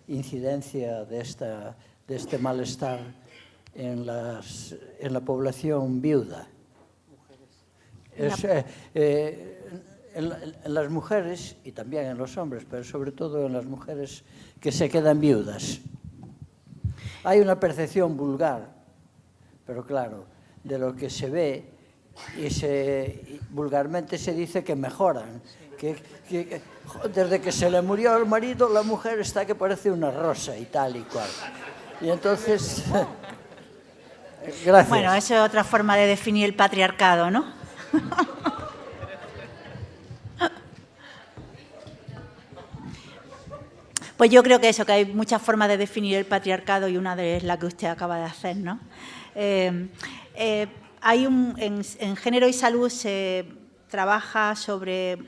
incidencia de este malestar en la población viuda? En las mujeres y también en los hombres, pero sobre todo en las mujeres que se quedan viudas. Hay una percepción vulgar, pero claro, de lo que se ve y vulgarmente se dice que mejoran, que desde que se le murió el marido la mujer está que parece una rosa y tal y cual. Y entonces, gracias. Bueno, eso es otra forma de definir el patriarcado, ¿no? Pues yo creo que eso, que hay muchas formas de definir el patriarcado y una de ellas es la que usted acaba de hacer, ¿no? En género y salud se trabaja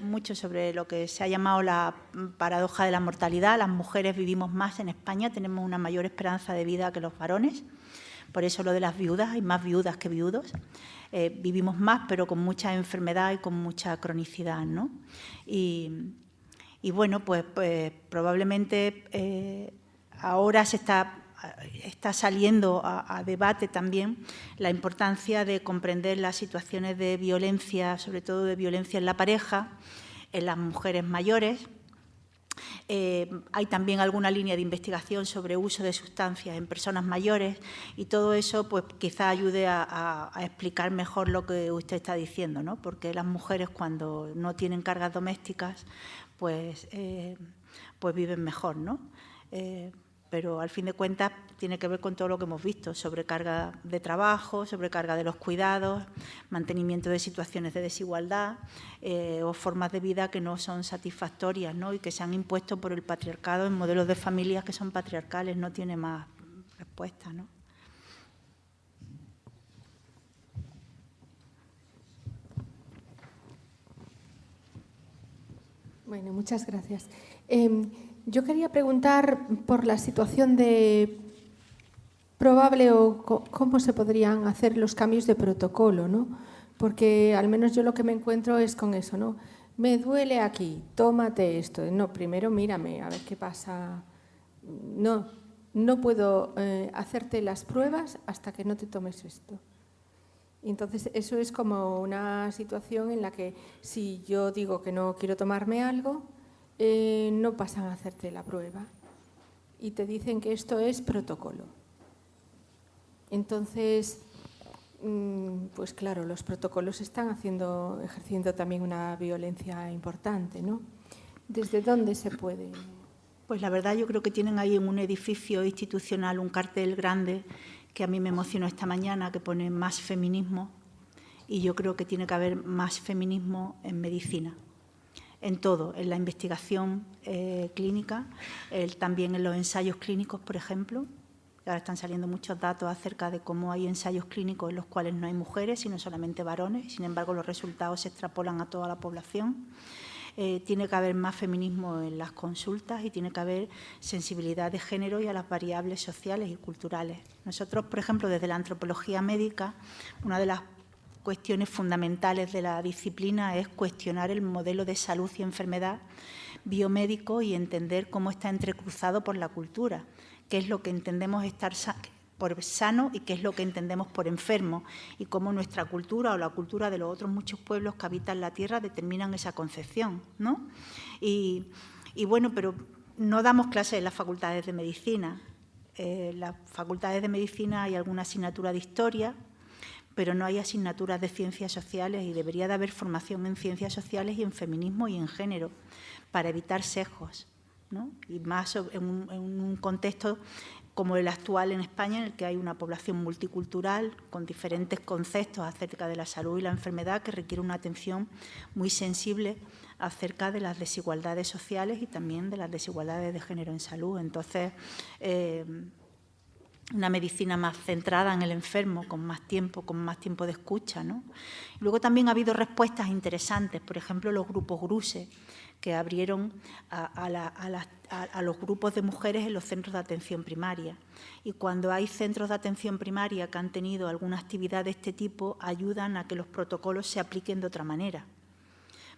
mucho sobre lo que se ha llamado la paradoja de la mortalidad. Las mujeres vivimos más en España, tenemos una mayor esperanza de vida que los varones. Por eso lo de las viudas, hay más viudas que viudos. Vivimos más, pero con mucha enfermedad y con mucha cronicidad, ¿no? Y bueno, pues probablemente ahora está saliendo a debate también la importancia de comprender las situaciones de violencia, sobre todo de violencia en la pareja, en las mujeres mayores. Hay también alguna línea de investigación sobre uso de sustancias en personas mayores y todo eso pues quizá ayude a explicar mejor lo que usted está diciendo, ¿no? Porque las mujeres cuando no tienen cargas domésticas pues viven mejor, ¿no? Pero al fin de cuentas tiene que ver con todo lo que hemos visto, sobrecarga de trabajo, sobrecarga de los cuidados, mantenimiento de situaciones de desigualdad o formas de vida que no son satisfactorias, ¿no? Y que se han impuesto por el patriarcado en modelos de familias que son patriarcales, no tiene más respuesta, ¿no? Bueno, muchas gracias. Yo quería preguntar por la situación de probable o cómo se podrían hacer los cambios de protocolo, ¿no? Porque al menos yo lo que me encuentro es con eso, ¿no? Me duele aquí, tómate esto. No, primero mírame, a ver qué pasa. No puedo hacerte las pruebas hasta que no te tomes esto. Y entonces eso es como una situación en la que si yo digo que no quiero tomarme algo, no pasan a hacerte la prueba y te dicen que esto es protocolo. Entonces, pues claro, los protocolos están ejerciendo también una violencia importante, ¿no? ¿Desde dónde se puede? Pues la verdad yo creo que tienen ahí en un edificio institucional un cartel grande que a mí me emocionó esta mañana, que pone más feminismo, y yo creo que tiene que haber más feminismo en medicina. En todo, en la investigación clínica, también en los ensayos clínicos, por ejemplo. Ahora están saliendo muchos datos acerca de cómo hay ensayos clínicos en los cuales no hay mujeres, sino solamente varones. Sin embargo, los resultados se extrapolan a toda la población. Tiene que haber más feminismo en las consultas y tiene que haber sensibilidad de género y a las variables sociales y culturales. Nosotros, por ejemplo, desde la antropología médica, una de las cuestiones fundamentales de la disciplina es cuestionar el modelo de salud y enfermedad biomédico y entender cómo está entrecruzado por la cultura, qué es lo que entendemos estar por sano y qué es lo que entendemos por enfermo, y cómo nuestra cultura o la cultura de los otros muchos pueblos que habitan la tierra determinan esa concepción, ¿no? Y bueno, pero no damos clases en las facultades de medicina. En las facultades de medicina hay alguna asignatura de historia, pero no hay asignaturas de ciencias sociales y debería de haber formación en ciencias sociales y en feminismo y en género para evitar sesgos, ¿no? Y más en un contexto como el actual en España, en el que hay una población multicultural con diferentes conceptos acerca de la salud y la enfermedad que requiere una atención muy sensible acerca de las desigualdades sociales y también de las desigualdades de género en salud. Entonces, una medicina más centrada en el enfermo, con más tiempo de escucha, ¿no? Luego también ha habido respuestas interesantes, por ejemplo, los grupos GRUSE, que abrieron a los grupos de mujeres en los centros de atención primaria. Y cuando hay centros de atención primaria que han tenido alguna actividad de este tipo, ayudan a que los protocolos se apliquen de otra manera,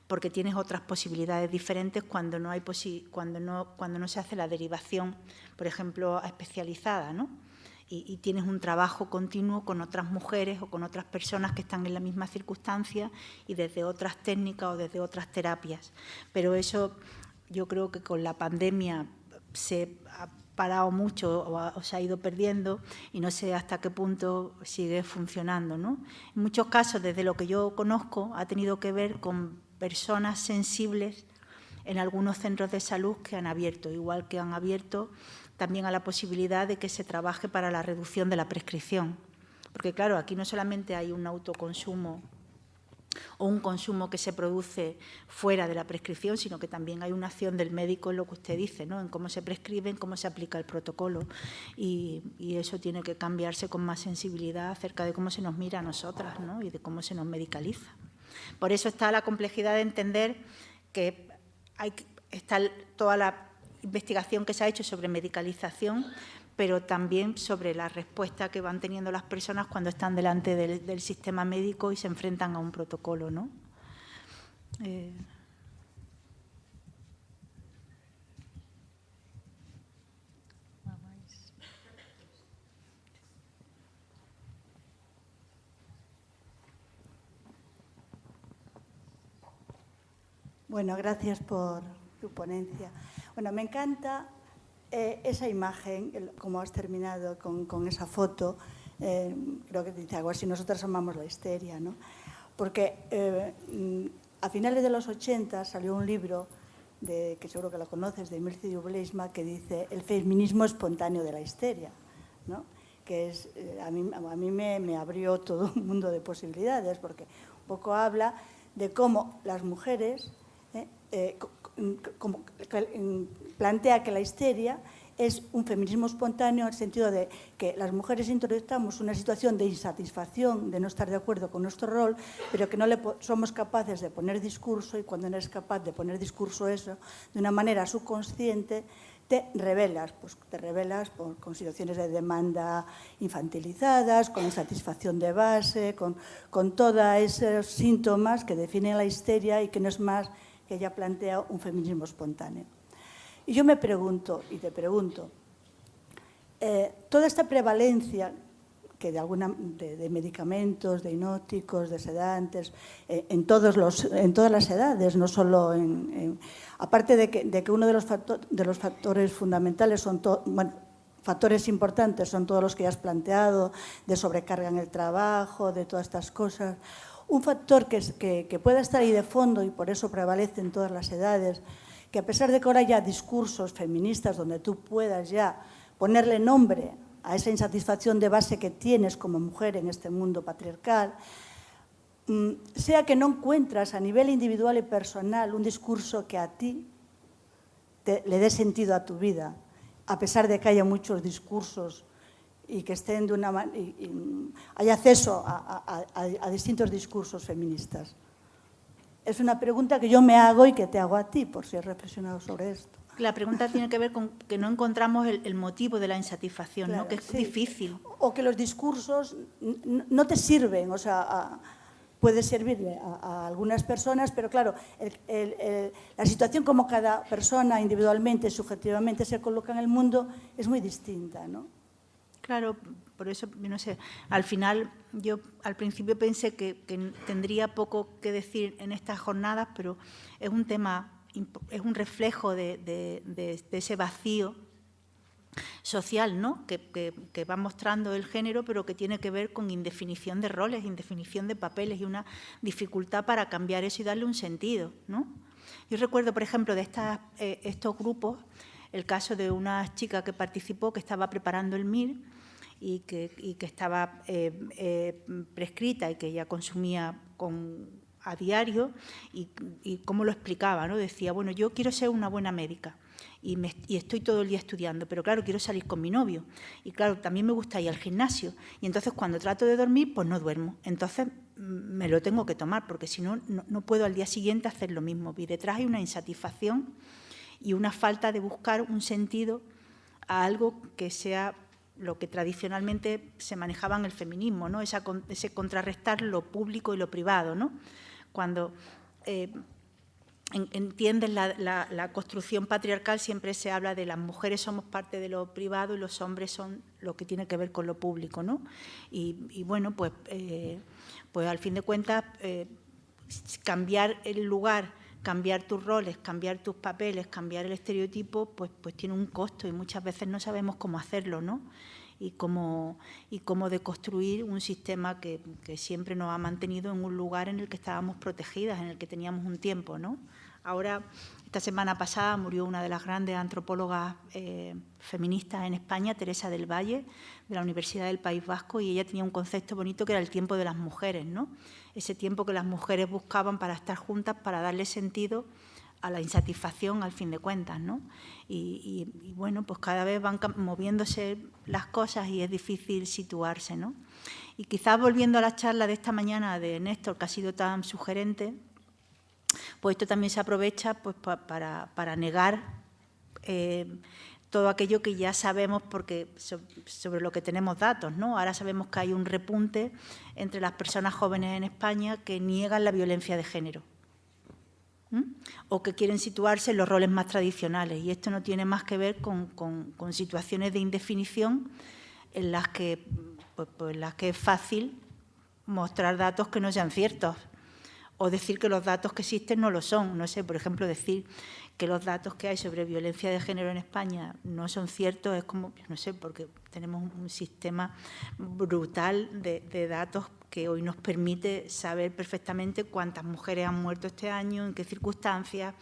porque tienes otras posibilidades diferentes cuando no se hace la derivación, por ejemplo, especializada, ¿no? Y tienes un trabajo continuo con otras mujeres o con otras personas que están en la misma circunstancia y desde otras técnicas o desde otras terapias. Pero eso yo creo que con la pandemia se ha parado mucho o se ha ido perdiendo y no sé hasta qué punto sigue funcionando, ¿no? En muchos casos, desde lo que yo conozco, ha tenido que ver con personas sensibles en algunos centros de salud que han abierto, igual que han abierto también a la posibilidad de que se trabaje para la reducción de la prescripción. Porque, claro, aquí no solamente hay un autoconsumo o un consumo que se produce fuera de la prescripción, sino que también hay una acción del médico en lo que usted dice, ¿no? En cómo se prescribe, en cómo se aplica el protocolo. Y eso tiene que cambiarse con más sensibilidad acerca de cómo se nos mira a nosotras, ¿no? Y de cómo se nos medicaliza. Por eso está la complejidad de entender que está toda la investigación que se ha hecho sobre medicalización, pero también sobre la respuesta que van teniendo las personas cuando están delante del sistema médico y se enfrentan a un protocolo, ¿no? Bueno, gracias por tu ponencia. Bueno, me encanta esa imagen, como has terminado con esa foto, creo que dice algo así, nosotras amamos la histeria, ¿no? Porque a finales de los 80 salió un libro, que seguro que lo conoces, de Mircea Dublesma, que dice el feminismo espontáneo de la histeria, ¿no? Que es, a mí me abrió todo un mundo de posibilidades, porque un poco habla de cómo las mujeres, plantea que la histeria es un feminismo espontáneo en el sentido de que las mujeres introyectamos una situación de insatisfacción, de no estar de acuerdo con nuestro rol, pero que no somos capaces de poner discurso, y cuando no eres capaz de poner discurso eso, de una manera subconsciente, te rebelas con situaciones de demanda infantilizadas, con insatisfacción de base, con todos esos síntomas que definen la histeria y que no es más que ella plantea un feminismo espontáneo. Y yo me pregunto, y te pregunto, toda esta prevalencia que de medicamentos, de hipnóticos, de sedantes, en todas las edades, no solo aparte de que uno de los factores fundamentales son factores importantes son todos los que ya has planteado, de sobrecarga en el trabajo, de todas estas cosas. Un factor que pueda estar ahí de fondo y por eso prevalece en todas las edades, que a pesar de que ahora haya discursos feministas donde tú puedas ya ponerle nombre a esa insatisfacción de base que tienes como mujer en este mundo patriarcal, sea que no encuentras a nivel individual y personal un discurso que a ti le dé sentido a tu vida, a pesar de que haya muchos discursos y que estén haya acceso a distintos discursos feministas. Es una pregunta que yo me hago y que te hago a ti, por si has reflexionado sobre esto. La pregunta tiene que ver con que no encontramos el motivo de la insatisfacción, claro, ¿no? Que es difícil. O que los discursos no te sirven, o sea, puede servirle a algunas personas, pero claro, la situación como cada persona individualmente, subjetivamente se coloca en el mundo es muy distinta, ¿no? Claro, por eso, no sé, al final yo al principio pensé que tendría poco que decir en estas jornadas, pero es un tema, es un reflejo de ese vacío social, ¿no? que va mostrando el género, pero que tiene que ver con indefinición de roles, indefinición de papeles y una dificultad para cambiar eso y darle un sentido, ¿no? Yo recuerdo, por ejemplo, de estos grupos, el caso de una chica que participó, que estaba preparando el MIR y que estaba prescrita y que ella consumía a diario, y cómo lo explicaba, ¿no? Decía, bueno, yo quiero ser una buena médica y estoy todo el día estudiando, pero claro, quiero salir con mi novio y claro, también me gusta ir al gimnasio y entonces cuando trato de dormir, pues no duermo. Entonces me lo tengo que tomar porque si no, no puedo al día siguiente hacer lo mismo. Y detrás hay una insatisfacción y una falta de buscar un sentido a algo que sea lo que tradicionalmente se manejaba en el feminismo, ¿no? Ese contrarrestar lo público y lo privado, ¿no? Cuando entiendes la construcción patriarcal, siempre se habla de las mujeres somos parte de lo privado y los hombres son lo que tiene que ver con lo público, ¿no? Y bueno, pues al fin de cuentas, cambiar el lugar, cambiar tus roles, cambiar tus papeles, cambiar el estereotipo, pues tiene un costo y muchas veces no sabemos cómo hacerlo, ¿no? Y cómo deconstruir un sistema que siempre nos ha mantenido en un lugar en el que estábamos protegidas, en el que teníamos un tiempo, ¿no? Ahora, esta semana pasada murió una de las grandes antropólogas feministas en España, Teresa del Valle, de la Universidad del País Vasco, y ella tenía un concepto bonito que era el tiempo de las mujeres, ¿no? Ese tiempo que las mujeres buscaban para estar juntas, para darle sentido a la insatisfacción, al fin de cuentas, ¿no? Y bueno, pues cada vez van moviéndose las cosas y es difícil situarse, ¿no? Y quizás volviendo a la charla de esta mañana de Néstor, que ha sido tan sugerente, pues esto también se aprovecha pues, para negar todo aquello que ya sabemos porque sobre lo que tenemos datos, ¿no? Ahora sabemos que hay un repunte entre las personas jóvenes en España que niegan la violencia de género. O que quieren situarse en los roles más tradicionales. Y esto no tiene más que ver con situaciones de indefinición en las que es fácil mostrar datos que no sean ciertos o decir que los datos que existen no lo son. No sé, por ejemplo, decir que los datos que hay sobre violencia de género en España no son ciertos es como, no sé, porque tenemos un sistema brutal de datos que hoy nos permite saber perfectamente cuántas mujeres han muerto este año, en qué circunstancias,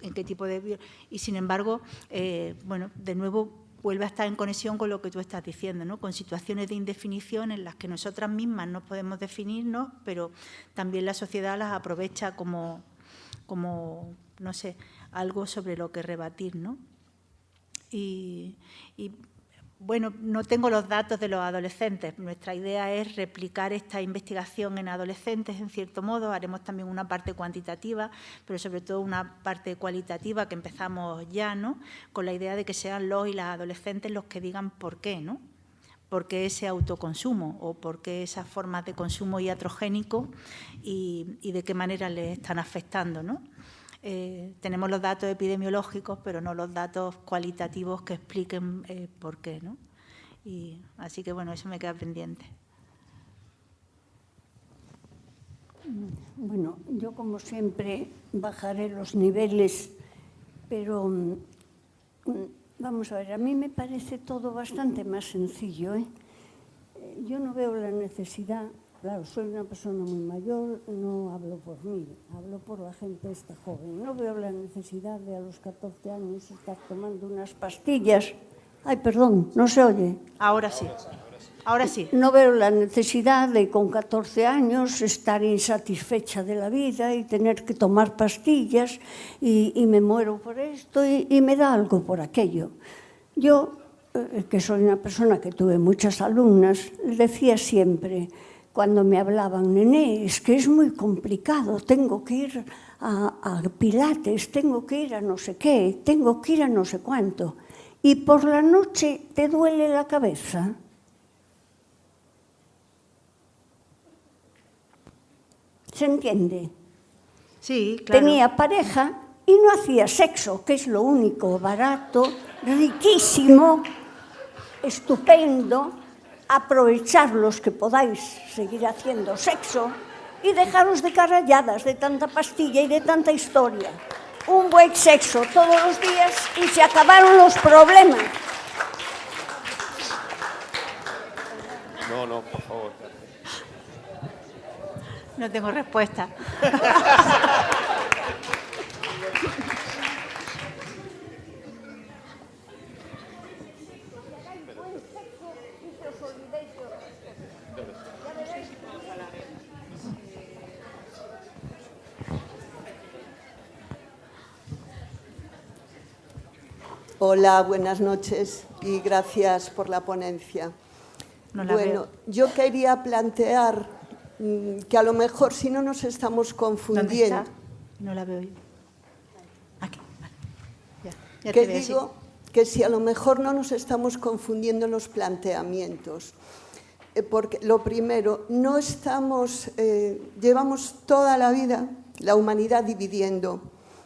en qué tipo de... Y, sin embargo, bueno, de nuevo vuelve a estar en conexión con lo que tú estás diciendo, ¿no? Con situaciones de indefinición en las que nosotras mismas no podemos definirnos, pero también la sociedad las aprovecha como no sé, algo sobre lo que rebatir, ¿no? Y bueno, no tengo los datos de los adolescentes. Nuestra idea es replicar esta investigación en adolescentes, en cierto modo. Haremos también una parte cuantitativa, pero sobre todo una parte cualitativa que empezamos ya, ¿no? Con la idea de que sean los y las adolescentes los que digan por qué, ¿no? ¿Por qué ese autoconsumo o por qué esas formas de consumo iatrogénico y de qué manera les están afectando, ¿no? Tenemos los datos epidemiológicos, pero no los datos cualitativos que expliquen por qué, ¿no? Y así que, bueno, eso me queda pendiente. Bueno, yo como siempre bajaré los niveles, pero vamos a ver, a mí me parece todo bastante más sencillo, ¿eh? Yo no veo la necesidad. Claro, soy una persona muy mayor, no hablo por mí, hablo por la gente esta joven. No veo la necesidad de a los 14 años estar tomando unas pastillas. Ay, perdón, no se oye. Ahora sí, ahora sí. No veo la necesidad de con 14 años estar insatisfecha de la vida y tener que tomar pastillas y me muero por esto y me da algo por aquello. Yo, que soy una persona que tuve muchas alumnas, les decía siempre, cuando me hablaban, nené, es que es muy complicado, tengo que ir a Pilates, tengo que ir a no sé qué, tengo que ir a no sé cuánto. Y por la noche te duele la cabeza. ¿Se entiende? Sí, claro. Tenía pareja y no hacía sexo, que es lo único barato, riquísimo, estupendo. Aprovechar los que podáis seguir haciendo sexo y dejaros de caralladas, de tanta pastilla y de tanta historia. Un buen sexo todos los días y se acabaron los problemas. No, por favor. No tengo respuesta. Hola, buenas noches y gracias por la ponencia. No la Bueno, veo. yo quería plantear que a lo mejor si no nos estamos ¿Dónde confundiendo... está? No la veo yo. Aquí, vale. Ya que te veo, sí. digo que si a lo mejor no nos estamos confundiendo en los planteamientos. Porque lo primero, no estamos, llevamos toda la vida la humanidad dividiendo.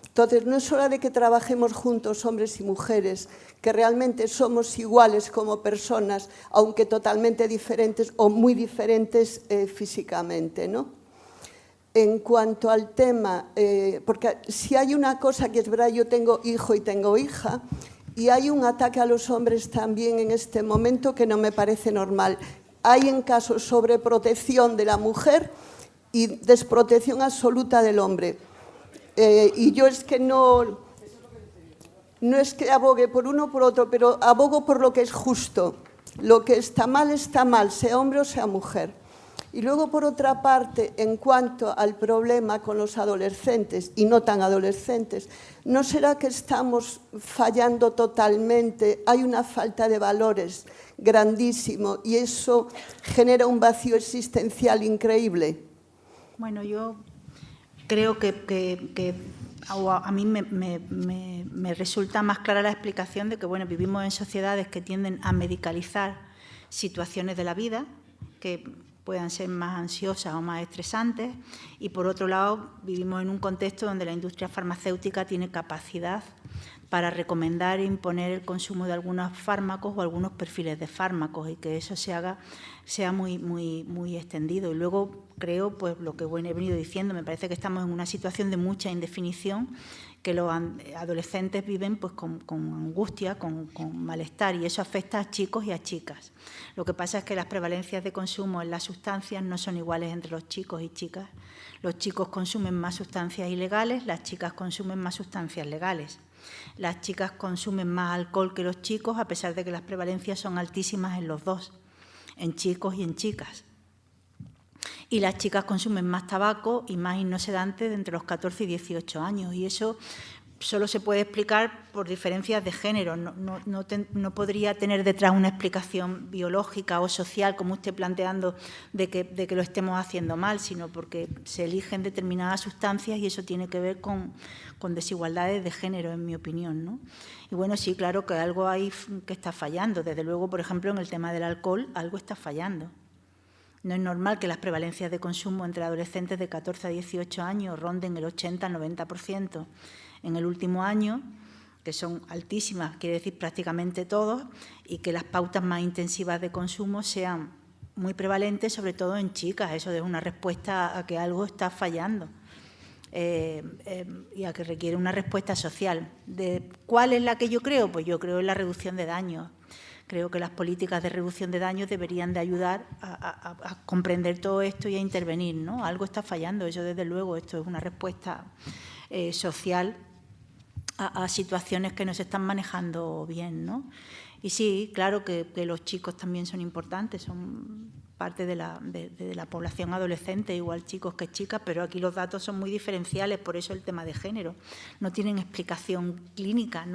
Entonces, no es hora de que trabajemos juntos, hombres y mujeres, que realmente somos iguales como personas, aunque totalmente diferentes o muy diferentes físicamente, ¿no? En cuanto al tema, porque si hay una cosa que es verdad, yo tengo hijo y tengo hija, y hay un ataque a los hombres también en este momento que no me parece normal. Hay en casos sobreprotección de la mujer y desprotección absoluta del hombre. Y yo es que no es que abogue por uno o por otro, pero abogo por lo que es justo. Lo que está mal, sea hombre o sea mujer. Y luego, por otra parte, en cuanto al problema con los adolescentes y no tan adolescentes, ¿no será que estamos fallando totalmente? Hay una falta de valores grandísimo y eso genera un vacío existencial increíble. Bueno, yo creo que a mí me resulta más clara la explicación de que, bueno, vivimos en sociedades que tienden a medicalizar situaciones de la vida, que puedan ser más ansiosas o más estresantes, y por otro lado vivimos en un contexto donde la industria farmacéutica tiene capacidad para recomendar e imponer el consumo de algunos fármacos o algunos perfiles de fármacos y que eso sea muy extendido. Y luego creo, pues lo que he venido diciendo, me parece que estamos en una situación de mucha indefinición, que los adolescentes viven pues con angustia, con malestar, y eso afecta a chicos y a chicas. Lo que pasa es que las prevalencias de consumo en las sustancias no son iguales entre los chicos y chicas. Los chicos consumen más sustancias ilegales, las chicas consumen más sustancias legales. Las chicas consumen más alcohol que los chicos, a pesar de que las prevalencias son altísimas en los dos, en chicos y en chicas. Y las chicas consumen más tabaco y más hipnosedantes de entre los 14 y 18 años. Y eso solo se puede explicar por diferencias de género. No podría tener detrás una explicación biológica o social, como usted planteando, de que lo estemos haciendo mal, sino porque se eligen determinadas sustancias y eso tiene que ver con desigualdades de género, en mi opinión, ¿no? Y bueno, sí, claro que algo hay que está fallando. Desde luego, por ejemplo, en el tema del alcohol, algo está fallando. No es normal que las prevalencias de consumo entre adolescentes de 14 a 18 años ronden el 80 al 90% en el último año, que son altísimas, quiere decir prácticamente todos, y que las pautas más intensivas de consumo sean muy prevalentes, sobre todo en chicas. Eso es una respuesta a que algo está fallando y a que requiere una respuesta social. ¿Cuál es la que yo creo? Pues yo creo en la reducción de daños. Creo que las políticas de reducción de daños deberían de ayudar a comprender todo esto y a intervenir, ¿no? Algo está fallando, eso desde luego, esto es una respuesta social a situaciones que no se están manejando bien, ¿no? Y sí, claro que los chicos también son importantes, son parte de la población adolescente, igual chicos que chicas, pero aquí los datos son muy diferenciales, por eso el tema de género. No tienen explicación clínica,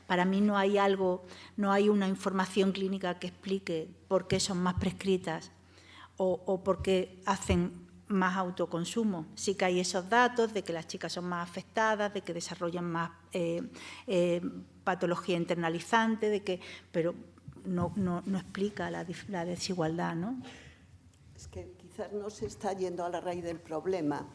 para mí no hay una información clínica que explique por qué son más prescritas o por qué hacen más autoconsumo. Sí que hay esos datos de que las chicas son más afectadas, de que desarrollan más patología internalizante, pero no explica la desigualdad, ¿no? Es que quizás no se está yendo a la raíz del problema.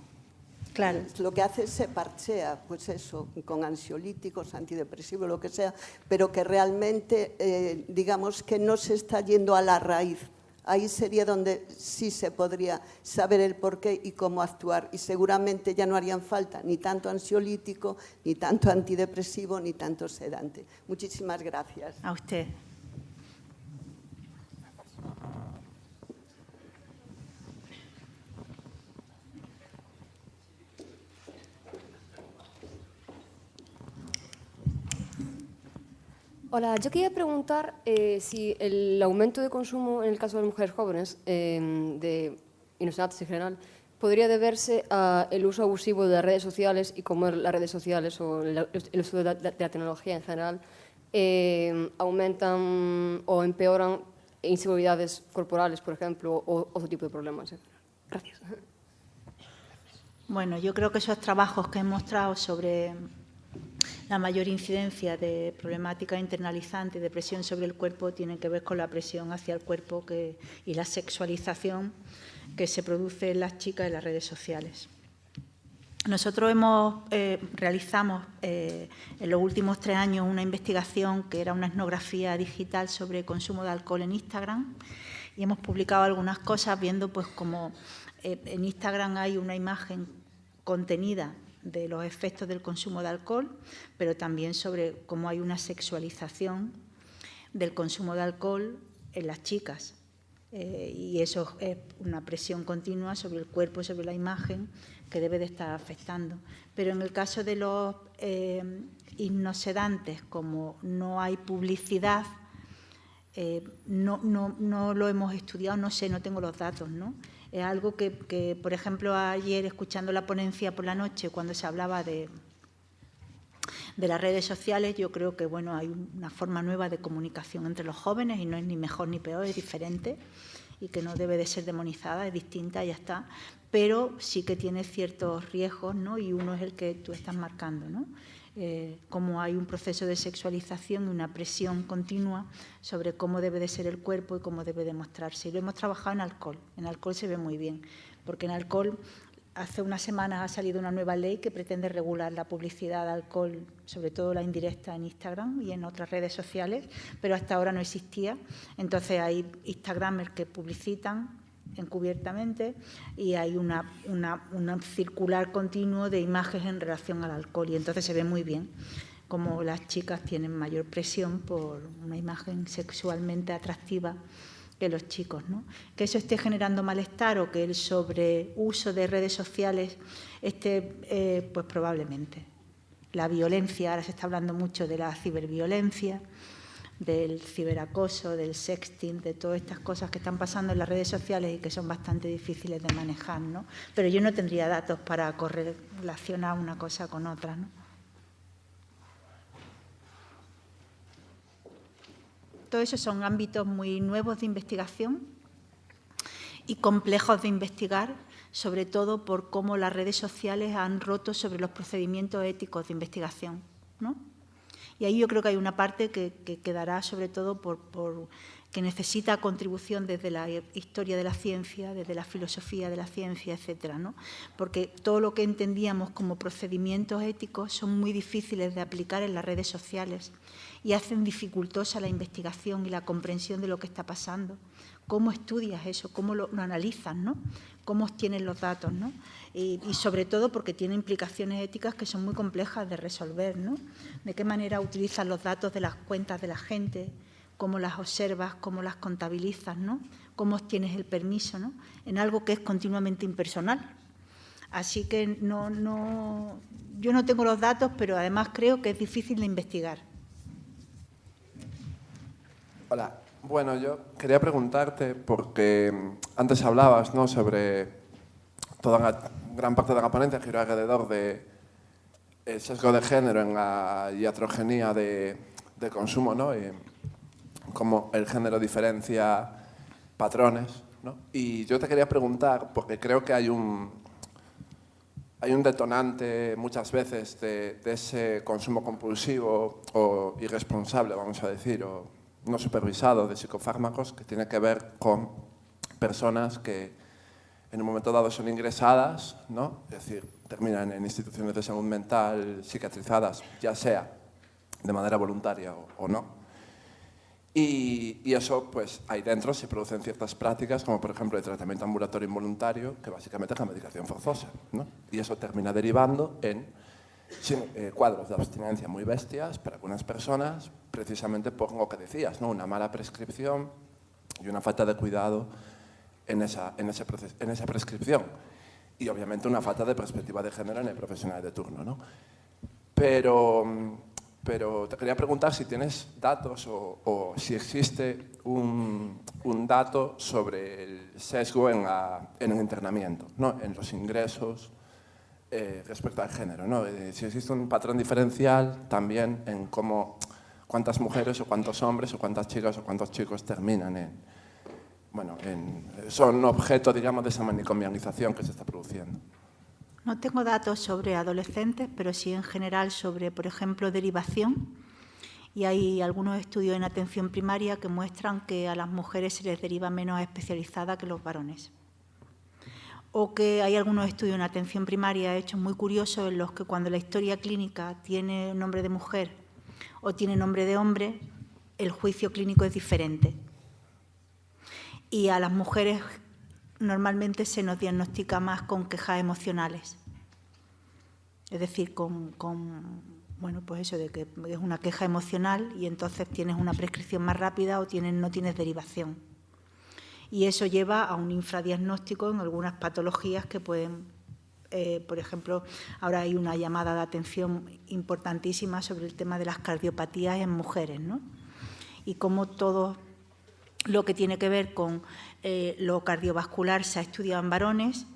Claro. Lo que hace es se parchea, pues eso, con ansiolíticos, antidepresivos, lo que sea, pero que realmente, digamos que no se está yendo a la raíz. Ahí sería donde sí se podría saber el porqué y cómo actuar. Y seguramente ya no harían falta ni tanto ansiolítico, ni tanto antidepresivo, ni tanto sedante. Muchísimas gracias. A usted. Hola, yo quería preguntar si el aumento de consumo en el caso de las mujeres jóvenes, de hipnosedantes en general, podría deberse al uso abusivo de las redes sociales y cómo las redes sociales o el uso de la tecnología en general aumentan o empeoran inseguridades corporales, por ejemplo, o otro tipo de problemas. Gracias. Bueno, yo creo que esos trabajos que he mostrado sobre la mayor incidencia de problemática internalizante y de presión sobre el cuerpo tienen que ver con la presión hacia el cuerpo y la sexualización que se produce en las chicas en las redes sociales. Nosotros realizamos en los últimos 3 años una investigación que era una etnografía digital sobre consumo de alcohol en Instagram y hemos publicado algunas cosas viendo pues cómo en Instagram hay una imagen contenida de los efectos del consumo de alcohol, pero también sobre cómo hay una sexualización del consumo de alcohol en las chicas. Y eso es una presión continua sobre el cuerpo, sobre la imagen, que debe de estar afectando. Pero en el caso de los hipnosedantes, como no hay publicidad, no lo hemos estudiado, no sé, no tengo los datos, ¿no? Es algo que, por ejemplo, ayer, escuchando la ponencia por la noche, cuando se hablaba de las redes sociales, yo creo que bueno, hay una forma nueva de comunicación entre los jóvenes y no es ni mejor ni peor, es diferente y que no debe de ser demonizada, es distinta, ya está, pero sí que tiene ciertos riesgos, ¿no? Y uno es el que tú estás marcando, ¿no? Cómo hay un proceso de sexualización y una presión continua sobre cómo debe de ser el cuerpo y cómo debe de mostrarse. Y lo hemos trabajado en alcohol. En alcohol se ve muy bien, porque en alcohol hace unas semanas ha salido una nueva ley que pretende regular la publicidad de alcohol, sobre todo la indirecta en Instagram y en otras redes sociales, pero hasta ahora no existía. Entonces hay Instagramers que publicitan encubiertamente y hay un circular continuo de imágenes en relación al alcohol, y entonces se ve muy bien cómo las chicas tienen mayor presión por una imagen sexualmente atractiva que los chicos, ¿no? Que eso esté generando malestar o que el sobreuso de redes sociales esté, pues probablemente. La violencia, ahora se está hablando mucho de la ciberviolencia, del ciberacoso, del sexting, de todas estas cosas que están pasando en las redes sociales y que son bastante difíciles de manejar, ¿no? Pero yo no tendría datos para correlacionar una cosa con otra, ¿no? Todo eso son ámbitos muy nuevos de investigación y complejos de investigar, sobre todo por cómo las redes sociales han roto sobre los procedimientos éticos de investigación, ¿no? Y ahí yo creo que hay una parte que quedará sobre todo que necesita contribución desde la historia de la ciencia, desde la filosofía de la ciencia, etcétera, ¿no? Porque todo lo que entendíamos como procedimientos éticos son muy difíciles de aplicar en las redes sociales y hacen dificultosa la investigación y la comprensión de lo que está pasando. ¿Cómo estudias eso? ¿Cómo lo analizas, ¿no? ¿Cómo obtienes los datos, ¿no? Y sobre todo porque tiene implicaciones éticas que son muy complejas de resolver, ¿no? ¿De qué manera utilizas los datos de las cuentas de la gente? ¿Cómo las observas? ¿Cómo las contabilizas, ¿no? ¿Cómo obtienes el permiso, ¿no? En algo que es continuamente impersonal. Así que yo no tengo los datos, pero además creo que es difícil de investigar. Hola. Bueno, yo quería preguntarte, porque antes hablabas, ¿no?, sobre toda una gran parte de la ponencia giró alrededor del sesgo de género en la iatrogenía de consumo, ¿no?, y cómo el género diferencia patrones, ¿no? Y yo te quería preguntar, porque creo que hay un detonante muchas veces de ese consumo compulsivo o irresponsable, vamos a decir, o no supervisado de psicofármacos, que tiene que ver con personas que en un momento dado son ingresadas, ¿no? Es decir, terminan en instituciones de salud mental psiquiatrizadas, ya sea de manera voluntaria o no. Y eso, pues, ahí dentro se producen ciertas prácticas, como por ejemplo el tratamiento ambulatorio involuntario, que básicamente es la medicación forzosa, ¿no? Y eso termina derivando en cuadros de abstinencia muy bestias para algunas personas, precisamente por lo que decías, ¿no? Una mala prescripción y una falta de cuidado en esa prescripción. Y obviamente una falta de perspectiva de género en el profesional de turno, ¿no? Pero te quería preguntar si tienes datos o si existe un dato sobre el sesgo en el internamiento, ¿no? En los ingresos, respecto al género, ¿no? Si existe un patrón diferencial también en cuántas mujeres o cuántos hombres o cuántas chicas o cuántos chicos terminan son objeto, digamos, de esa manicomialización que se está produciendo. No tengo datos sobre adolescentes, pero sí en general sobre, por ejemplo, derivación. Y hay algunos estudios en atención primaria que muestran que a las mujeres se les deriva menos especializada que los varones. O que hay algunos estudios en atención primaria hechos muy curiosos en los que cuando la historia clínica tiene nombre de mujer o tiene nombre de hombre, el juicio clínico es diferente. Y a las mujeres normalmente se nos diagnostica más con quejas emocionales. Es decir, pues eso de que es una queja emocional y entonces tienes una prescripción más rápida o no tienes derivación. Y eso lleva a un infradiagnóstico en algunas patologías que pueden, por ejemplo, ahora hay una llamada de atención importantísima sobre el tema de las cardiopatías en mujeres, ¿no? Y cómo todo lo que tiene que ver con lo cardiovascular se ha estudiado en varones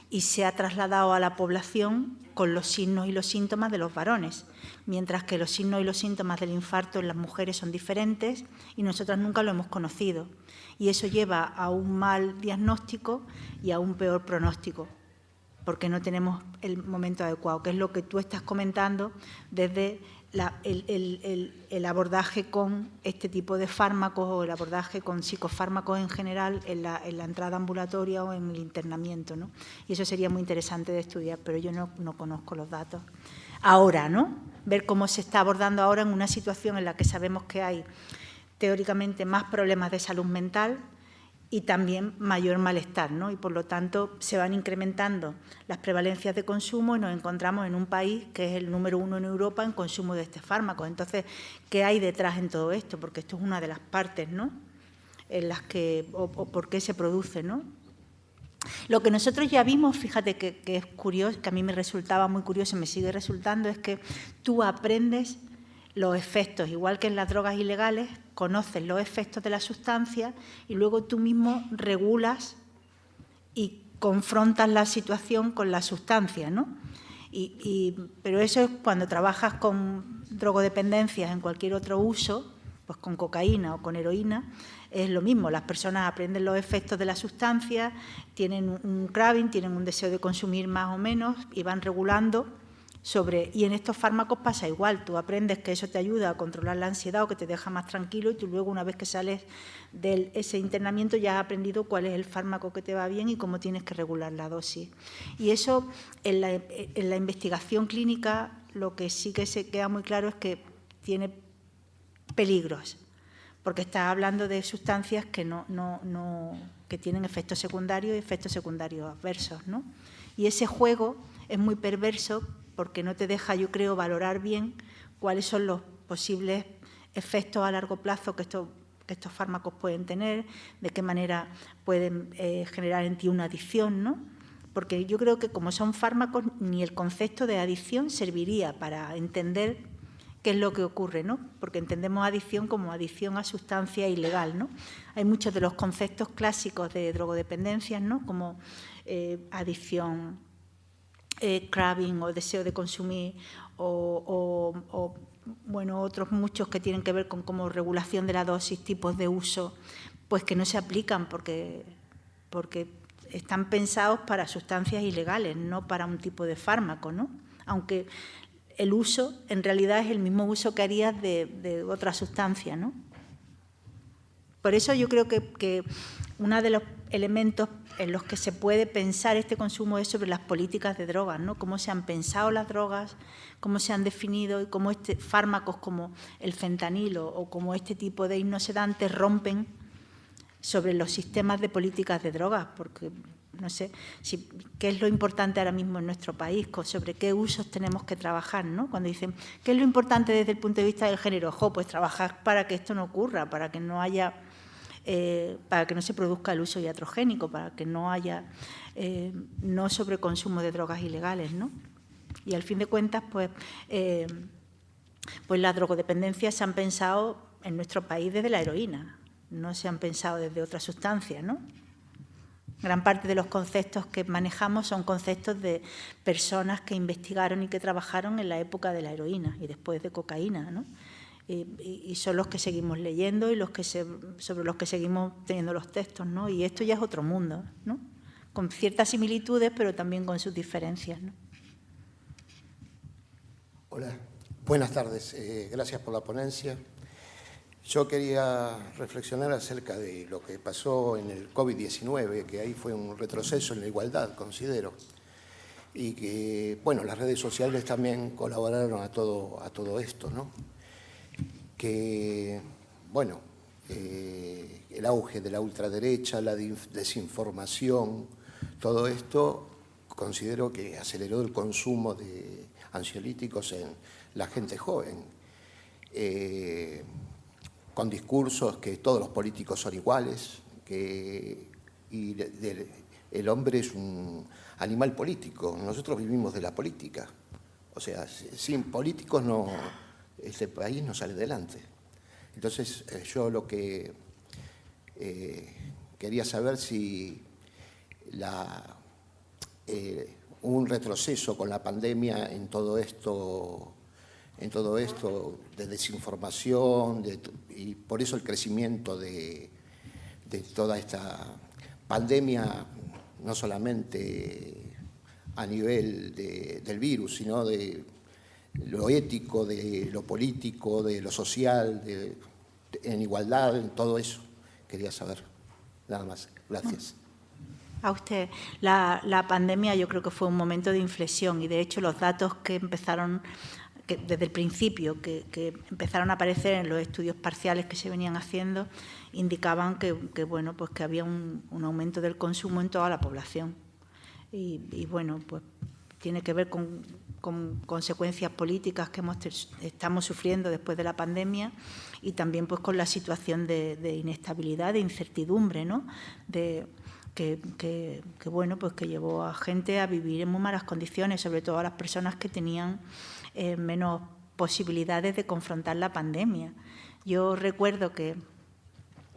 y se ha trasladado a la población con los signos y los síntomas de los varones, mientras que los signos y los síntomas del infarto en las mujeres son diferentes y nosotras nunca lo hemos conocido. Y eso lleva a un mal diagnóstico y a un peor pronóstico. porque no tenemos el momento adecuado, que es lo que tú estás comentando desde el abordaje con este tipo de fármacos o el abordaje con psicofármacos en general en la entrada ambulatoria o en el internamiento, ¿no? Y eso sería muy interesante de estudiar, pero yo no conozco los datos. Ahora, ¿no? Ver cómo se está abordando ahora en una situación en la que sabemos que hay teóricamente más problemas de salud mental y también mayor malestar, ¿no? Y por lo tanto se van incrementando las prevalencias de consumo y nos encontramos en un país que es el número 1 en Europa en consumo de este fármaco. Entonces, ¿qué hay detrás en todo esto? Porque esto es una de las partes, ¿no?, en las que, o por qué se produce, ¿no? Lo que nosotros ya vimos, fíjate que es curioso, que a mí me resultaba muy curioso y me sigue resultando, es que tú aprendes los efectos, igual que en las drogas ilegales, conoces los efectos de la sustancia y luego tú mismo regulas y confrontas la situación con la sustancia, ¿no? Pero eso es cuando trabajas con drogodependencias en cualquier otro uso, pues con cocaína o con heroína, es lo mismo. Las personas aprenden los efectos de la sustancia, tienen un craving, tienen un deseo de consumir más o menos y van regulando sobre... Y en estos fármacos pasa igual, tú aprendes que eso te ayuda a controlar la ansiedad o que te deja más tranquilo y tú luego, una vez que sales de ese internamiento, ya has aprendido cuál es el fármaco que te va bien y cómo tienes que regular la dosis. Y eso, en la investigación clínica, lo que sí que se queda muy claro es que tiene peligros, porque está hablando de sustancias que que tienen efectos secundarios y efectos secundarios adversos, ¿no? Y ese juego es muy perverso porque no te deja, yo creo, valorar bien cuáles son los posibles efectos a largo plazo que estos fármacos pueden tener, de qué manera pueden generar en ti una adicción, ¿no? Porque yo creo que como son fármacos, ni el concepto de adicción serviría para entender qué es lo que ocurre, ¿no? Porque entendemos adicción como adicción a sustancia ilegal, ¿no? Hay muchos de los conceptos clásicos de drogodependencias, ¿no?, como adicción, craving o deseo de consumir o bueno, otros muchos que tienen que ver con como regulación de la dosis, tipos de uso, pues que no se aplican porque están pensados para sustancias ilegales, no para un tipo de fármaco, ¿no? Aunque el uso en realidad es el mismo uso que harías de otra sustancia, ¿no? Por eso yo creo que uno de los elementos en los que se puede pensar este consumo es sobre las políticas de drogas, ¿no? Cómo se han pensado las drogas, cómo se han definido y cómo fármacos como el fentanilo o como este tipo de hipnosedantes rompen sobre los sistemas de políticas de drogas, porque no sé qué es lo importante ahora mismo en nuestro país, sobre qué usos tenemos que trabajar, ¿no? Cuando dicen, ¿qué es lo importante desde el punto de vista del género? Pues trabajar para que esto no ocurra, para que no haya, para que no se produzca el uso iatrogénico, para que no haya no sobreconsumo de drogas ilegales, ¿no? Y al fin de cuentas, pues las drogodependencias se han pensado en nuestro país desde la heroína, no se han pensado desde otras sustancias, ¿no? Gran parte de los conceptos que manejamos son conceptos de personas que investigaron y que trabajaron en la época de la heroína y después de cocaína, ¿no? Y son los que seguimos leyendo y sobre los que seguimos teniendo los textos, ¿no? Y esto ya es otro mundo, ¿no? Con ciertas similitudes, pero también con sus diferencias, ¿no? Hola, buenas tardes. Gracias por la ponencia. Yo quería reflexionar acerca de lo que pasó en el COVID-19, que ahí fue un retroceso en la igualdad, considero, y que, bueno, las redes sociales también colaboraron a todo esto, ¿no? Que, bueno, el auge de la ultraderecha, la desinformación, todo esto considero que aceleró el consumo de ansiolíticos en la gente joven, con discursos que todos los políticos son iguales, el hombre es un animal político. Nosotros vivimos de la política. O sea, sin políticos este país no sale adelante. Entonces, yo lo que quería saber si un retroceso con la pandemia en todo esto de desinformación, y por eso el crecimiento de toda esta pandemia, no solamente a nivel del virus, sino de lo ético, de lo político, de lo social, en igualdad, en todo eso. Quería saber, nada más. Gracias. A usted. La pandemia yo creo que fue un momento de inflexión y, de hecho, los datos que empezaron, desde el principio, que empezaron a aparecer en los estudios parciales que se venían haciendo, indicaban que bueno, pues que había un aumento del consumo en toda la población. Y bueno, pues tiene que ver con consecuencias políticas que estamos sufriendo después de la pandemia y también pues con la situación de inestabilidad, de incertidumbre, ¿no? Que bueno, pues que llevó a gente a vivir en muy malas condiciones, sobre todo a las personas que tenían menos posibilidades de confrontar la pandemia. Yo recuerdo que,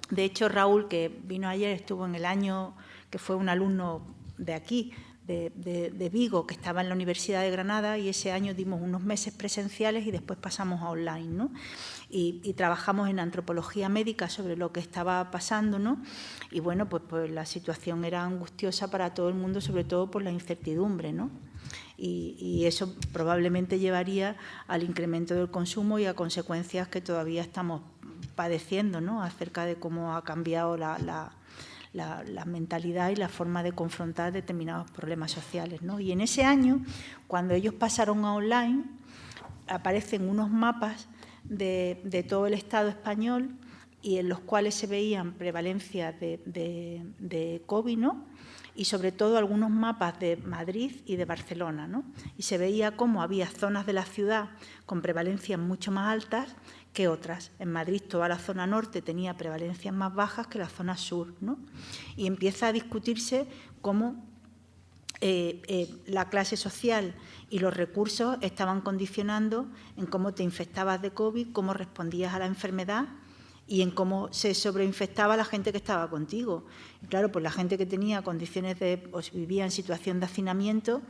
de hecho, Raúl, que vino ayer, estuvo en el año, que fue un alumno de aquí, de Vigo, que estaba en la Universidad de Granada, y ese año dimos unos meses presenciales y después pasamos a online, ¿no? Y trabajamos en antropología médica sobre lo que estaba pasando, ¿no? Y bueno, pues la situación era angustiosa para todo el mundo, sobre todo por la incertidumbre, ¿no? Y eso probablemente llevaría al incremento del consumo y a consecuencias que todavía estamos padeciendo, ¿no? Acerca de cómo ha cambiado la mentalidad y la forma de confrontar determinados problemas sociales, ¿no? Y en ese año, cuando ellos pasaron a online, aparecen unos mapas de todo el Estado español y en los cuales se veían prevalencias de COVID, ¿no? Y sobre todo algunos mapas de Madrid y de Barcelona, ¿no? Y se veía cómo había zonas de la ciudad con prevalencias mucho más altas que otras. En Madrid toda la zona norte tenía prevalencias más bajas que la zona sur, ¿no? Y empieza a discutirse cómo la clase social y los recursos estaban condicionando en cómo te infectabas de COVID, cómo respondías a la enfermedad y en cómo se sobreinfectaba la gente que estaba contigo. Y claro, pues la gente que tenía condiciones pues vivía en situación de hacinamiento,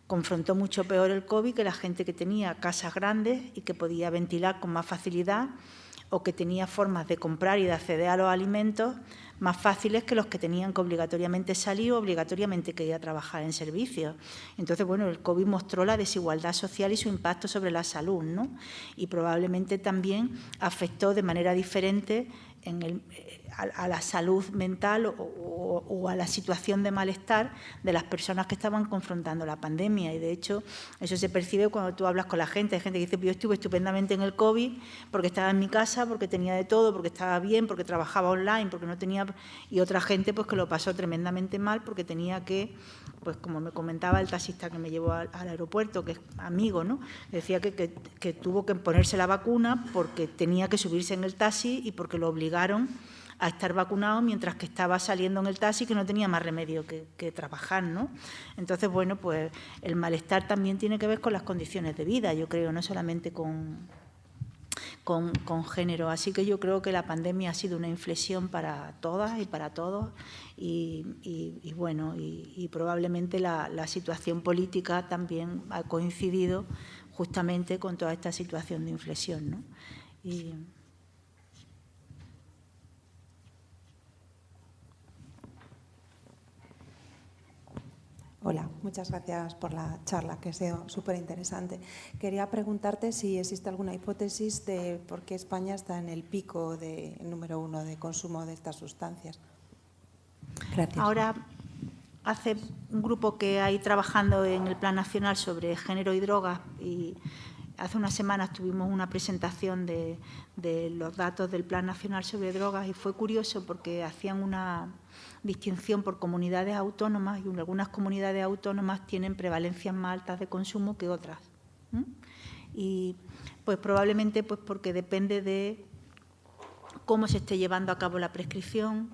confrontó mucho peor el COVID que la gente que tenía casas grandes y que podía ventilar con más facilidad o que tenía formas de comprar y de acceder a los alimentos más fáciles que los que tenían que obligatoriamente salir o obligatoriamente que ir a trabajar en servicios. Entonces, bueno, el COVID mostró la desigualdad social y su impacto sobre la salud, ¿no? Y probablemente también afectó de manera diferente a la salud mental o a la situación de malestar de las personas que estaban confrontando la pandemia. Y, de hecho, eso se percibe cuando tú hablas con la gente. Hay gente que dice, yo estuve estupendamente en el COVID porque estaba en mi casa, porque tenía de todo, porque estaba bien, porque trabajaba online, porque no tenía... Y otra gente pues que lo pasó tremendamente mal porque tenía que, pues como me comentaba el taxista que me llevó al aeropuerto, que es amigo, ¿no? Decía que tuvo que ponerse la vacuna porque tenía que subirse en el taxi y porque lo obligaron a estar vacunado mientras que estaba saliendo en el taxi, que no tenía más remedio que trabajar, ¿no? Entonces, bueno, pues el malestar también tiene que ver con las condiciones de vida, yo creo, no solamente con género. Así que yo creo que la pandemia ha sido una inflexión para todas y para todos y bueno, y probablemente la situación política también ha coincidido justamente con toda esta situación de inflexión, ¿no? Hola, muchas gracias por la charla, que ha sido súper interesante. Quería preguntarte si existe alguna hipótesis de por qué España está en el pico número 1 de consumo de estas sustancias. Gracias. Ahora hace un grupo que hay trabajando en el Plan Nacional sobre género y drogas y hace unas semanas tuvimos una presentación de los datos del Plan Nacional sobre drogas y fue curioso porque hacían una distinción por comunidades autónomas y algunas comunidades autónomas tienen prevalencias más altas de consumo que otras. Y pues probablemente pues porque depende de cómo se esté llevando a cabo la prescripción,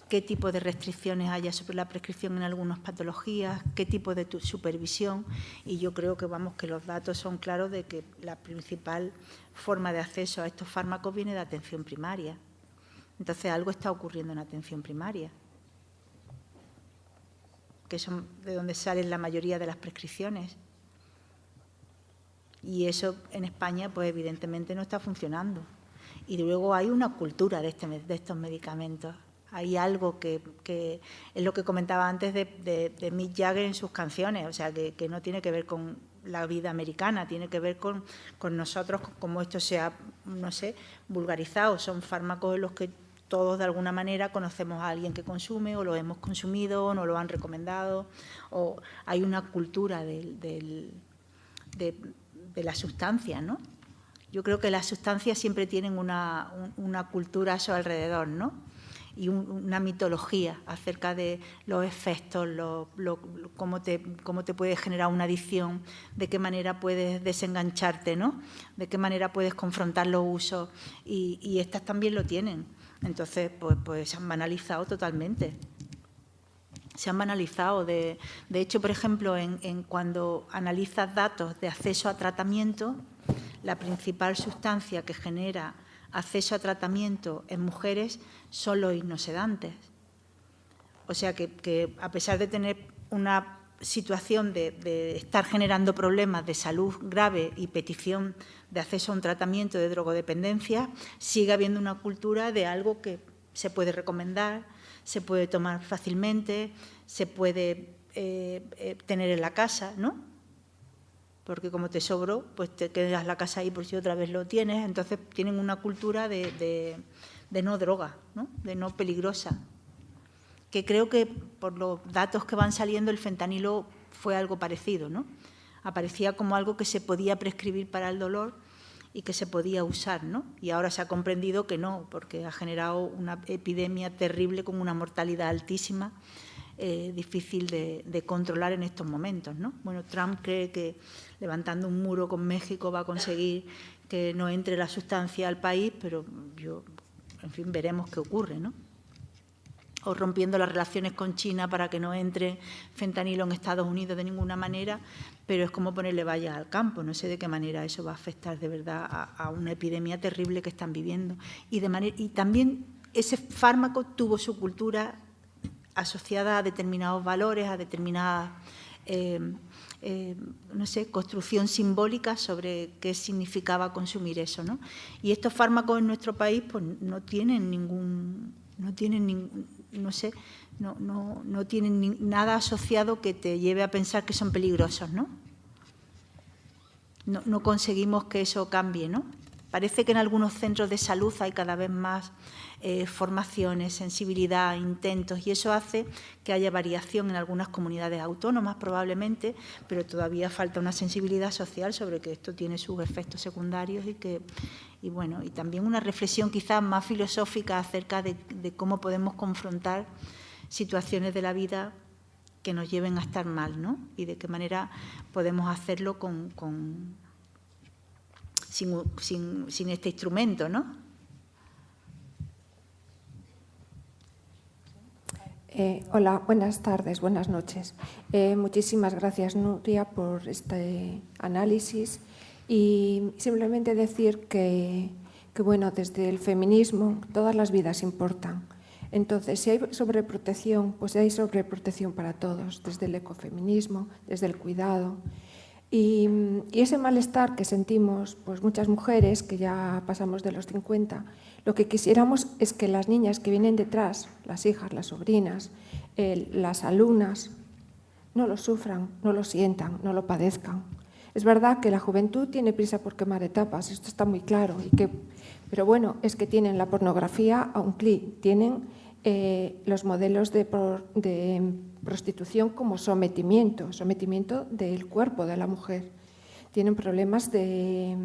qué tipo de restricciones haya sobre la prescripción en algunas patologías, qué tipo de supervisión. Y yo creo que que los datos son claros de que la principal forma de acceso a estos fármacos viene de atención primaria. Entonces algo está ocurriendo en atención primaria, que son de donde salen la mayoría de las prescripciones. Y eso en España, pues evidentemente no está funcionando. Y luego hay una cultura de estos medicamentos. hay algo que es lo que comentaba antes de Mick Jagger en sus canciones, o sea, que no tiene que ver con la vida americana, tiene que ver con nosotros, como esto se ha, no sé, vulgarizado. Son fármacos en los que todos de alguna manera conocemos a alguien que consume, o lo hemos consumido, o nos lo han recomendado, o hay una cultura de la sustancia, ¿no? Yo creo que las sustancias siempre tienen una cultura a su alrededor, ¿no? Y una mitología acerca de los efectos, cómo te puede generar una adicción, de qué manera puedes desengancharte, ¿no? De qué manera puedes confrontar los usos, y estas también lo tienen. Entonces, pues se han banalizado totalmente. Se han banalizado. De hecho, por ejemplo, cuando analizas datos de acceso a tratamiento, la principal sustancia que genera acceso a tratamiento en mujeres son los hipnosedantes. O sea que a pesar de tener una situación de estar generando problemas de salud grave y petición de acceso a un tratamiento de drogodependencia, sigue habiendo una cultura de algo que se puede recomendar, se puede tomar fácilmente, se puede tener en la casa, ¿no? Porque como te sobró, pues te quedas la casa ahí por si otra vez lo tienes. Entonces tienen una cultura de no droga, ¿no? De no peligrosa. Que creo que por los datos que van saliendo, el fentanilo fue algo parecido, ¿no? Aparecía como algo que se podía prescribir para el dolor y que se podía usar, ¿no? Y ahora se ha comprendido que no, porque ha generado una epidemia terrible con una mortalidad altísima, difícil de controlar en estos momentos, ¿no? Bueno, Trump cree que levantando un muro con México va a conseguir que no entre la sustancia al país, pero en fin, veremos qué ocurre, ¿no? O rompiendo las relaciones con China para que no entre fentanilo en Estados Unidos de ninguna manera, pero es como ponerle vallas al campo. No sé de qué manera eso va a afectar de verdad a una epidemia terrible que están viviendo. Y también ese fármaco tuvo su cultura asociada a determinados valores, a determinadas, no sé, construcción simbólica sobre qué significaba consumir eso, ¿no? Y estos fármacos en nuestro país pues no tienen nada asociado que te lleve a pensar que son peligrosos, ¿no? No conseguimos que eso cambie, ¿no? Parece que en algunos centros de salud hay cada vez más formaciones, sensibilidad, intentos, y eso hace que haya variación en algunas comunidades autónomas probablemente, pero todavía falta una sensibilidad social sobre que esto tiene sus efectos secundarios y bueno, y también una reflexión quizás más filosófica acerca de cómo podemos confrontar situaciones de la vida que nos lleven a estar mal, ¿no? Y de qué manera podemos hacerlo sin este instrumento, ¿no? Hola, buenas tardes, buenas noches. Muchísimas gracias, Nuria, por este análisis, y simplemente decir que bueno, desde el feminismo todas las vidas importan. Entonces, si hay sobreprotección, pues hay sobreprotección para todos, desde el ecofeminismo, desde el cuidado. Y ese malestar que sentimos pues muchas mujeres que ya pasamos de los 50, lo que quisiéramos es que las niñas que vienen detrás, las hijas, las sobrinas, las alumnas, no lo sufran, no lo sientan, no lo padezcan. Es verdad que la juventud tiene prisa por quemar etapas, esto está muy claro, pero bueno, es que tienen la pornografía a un clic, tienen los modelos de prostitución como sometimiento del cuerpo de la mujer. Tienen problemas de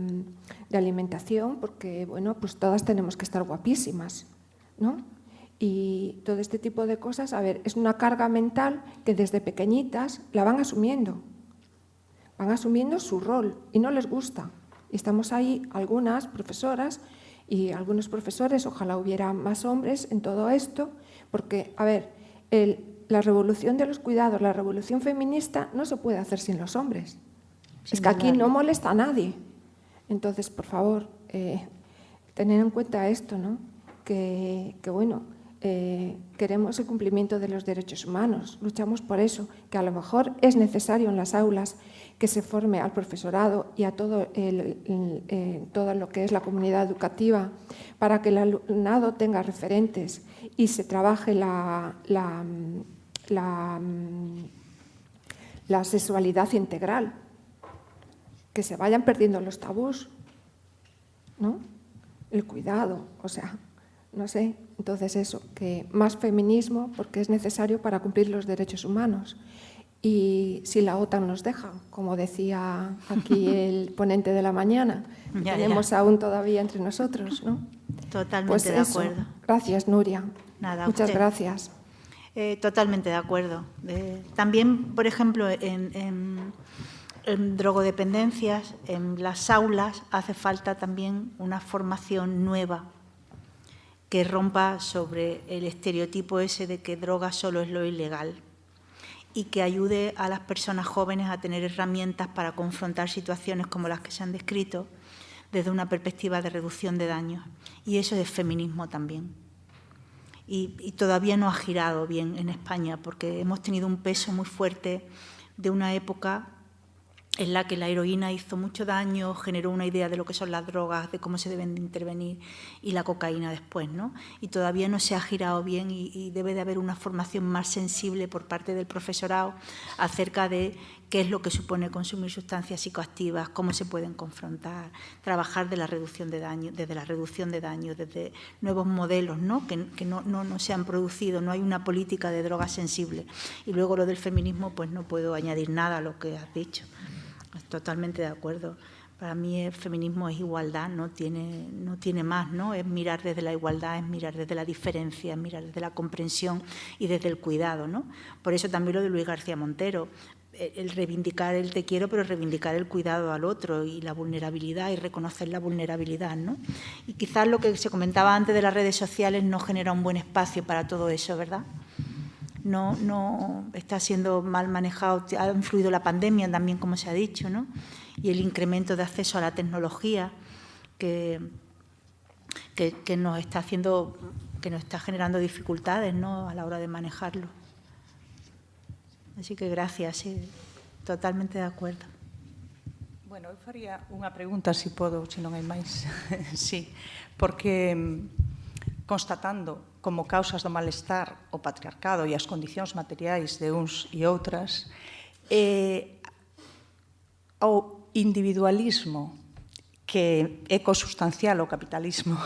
alimentación porque, bueno, pues todas tenemos que estar guapísimas, ¿no? Y todo este tipo de cosas, a ver, es una carga mental que desde pequeñitas la van asumiendo su rol y no les gusta. Y estamos ahí algunas profesoras y algunos profesores, ojalá hubiera más hombres en todo esto, porque, a ver, la revolución de los cuidados, la revolución feminista no se puede hacer sin los hombres. Es que aquí no molesta a nadie. Entonces, por favor, tener en cuenta esto, ¿no? Que bueno, queremos el cumplimiento de los derechos humanos, luchamos por eso, que a lo mejor es necesario en las aulas que se forme al profesorado y a todo lo que es la comunidad educativa para que el alumnado tenga referentes y se trabaje la sexualidad integral, que se vayan perdiendo los tabús, ¿no? El cuidado, o sea, no sé. Entonces eso, que más feminismo porque es necesario para cumplir los derechos humanos. Y si la OTAN nos deja, como decía aquí el ponente de la mañana, tenemos aún todavía entre nosotros, ¿no? Totalmente pues de acuerdo. Gracias, Nuria. Nada, muchas usted. Gracias. Totalmente de acuerdo. También, por ejemplo, en drogodependencias, en las aulas, hace falta también una formación nueva que rompa sobre el estereotipo ese de que droga solo es lo ilegal y que ayude a las personas jóvenes a tener herramientas para confrontar situaciones como las que se han descrito desde una perspectiva de reducción de daños. Y eso es feminismo también. Y todavía no ha girado bien en España porque hemos tenido un peso muy fuerte de una época en la que la heroína hizo mucho daño, generó una idea de lo que son las drogas, de cómo se deben de intervenir, y la cocaína después, ¿no? Y todavía no se ha girado bien y debe de haber una formación más sensible por parte del profesorado acerca de qué es lo que supone consumir sustancias psicoactivas, cómo se pueden confrontar, trabajar de la reducción de daño, desde nuevos modelos, ¿no? Que no se han producido, no hay una política de drogas sensible. Y luego lo del feminismo, pues no puedo añadir nada a lo que has dicho. Totalmente de acuerdo. Para mí el feminismo es igualdad, no tiene más, ¿no? Es mirar desde la igualdad, es mirar desde la diferencia, es mirar desde la comprensión y desde el cuidado, ¿no? Por eso también lo de Luis García Montero, el reivindicar el te quiero, pero reivindicar el cuidado al otro y la vulnerabilidad y reconocer la vulnerabilidad, ¿no? Y quizás lo que se comentaba antes de las redes sociales no genera un buen espacio para todo eso, ¿verdad? No está siendo mal manejado, ha influido la pandemia también, como se ha dicho, ¿no? Y el incremento de acceso a la tecnología que nos está generando dificultades, ¿no? A la hora de manejarlo. Así que gracias, sí, totalmente de acuerdo. Bueno, eu faría unha pregunta, se podo, se non hai máis. Sí, porque constatando como causas do malestar o patriarcado e as condicións materiais de uns e outras, o individualismo que é consubstancial ao capitalismo,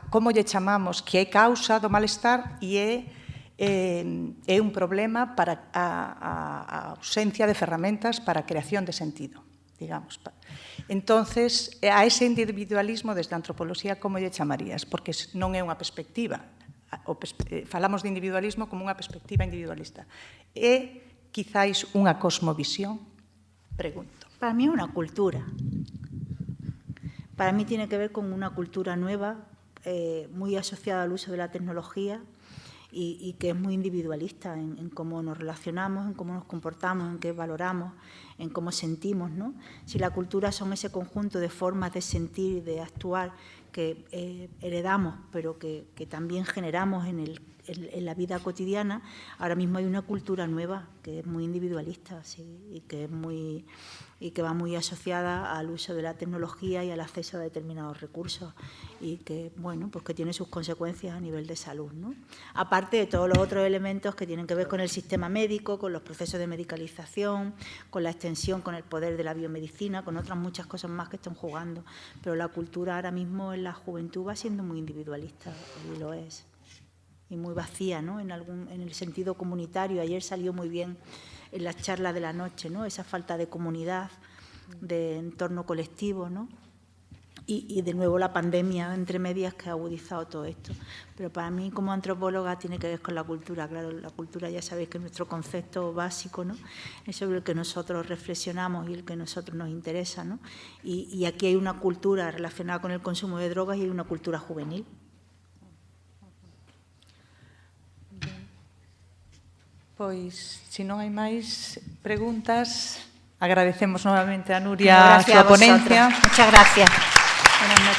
como lle chamamos, que é causa do malestar e é un problema para a ausencia de ferramentas para a creación de sentido, digamos. Entonces, a ese individualismo desde a antropoloxía, como lle chamarías? Porque non é unha perspectiva. Falamos de individualismo como unha perspectiva individualista. É, quizáis, unha cosmovisión? Pregunto. Para mí é unha cultura. Para mí tiene que ver con una cultura nueva, muy asociada al uso de la tecnología y que es muy individualista en cómo nos relacionamos, en cómo nos comportamos, en qué valoramos, en cómo sentimos, ¿no? Si la cultura son ese conjunto de formas de sentir y de actuar que heredamos, pero que también generamos en la vida cotidiana, ahora mismo hay una cultura nueva que es muy individualista, sí, y que va muy asociada al uso de la tecnología y al acceso a determinados recursos y que, bueno, pues que tiene sus consecuencias a nivel de salud, ¿no? Aparte de todos los otros elementos que tienen que ver con el sistema médico, con los procesos de medicalización, con la extensión, con el poder de la biomedicina, con otras muchas cosas más que están jugando. Pero la cultura ahora mismo en la juventud va siendo muy individualista, y lo es, y muy vacía, ¿no? En el sentido comunitario. Ayer salió muy bien en las charlas de la noche, ¿no? Esa falta de comunidad, de entorno colectivo, ¿no? Y de nuevo la pandemia entre medias que ha agudizado todo esto. Pero para mí como antropóloga tiene que ver con la cultura. Claro, la cultura ya sabéis que es nuestro concepto básico, ¿no? Es sobre el que nosotros reflexionamos y el que a nosotros nos interesa, ¿no? Y aquí hay una cultura relacionada con el consumo de drogas y hay una cultura juvenil. Pois, se non hai máis preguntas, agradecemos novamente a Nuria a súa ponencia. Muchas gracias. Buenas noches.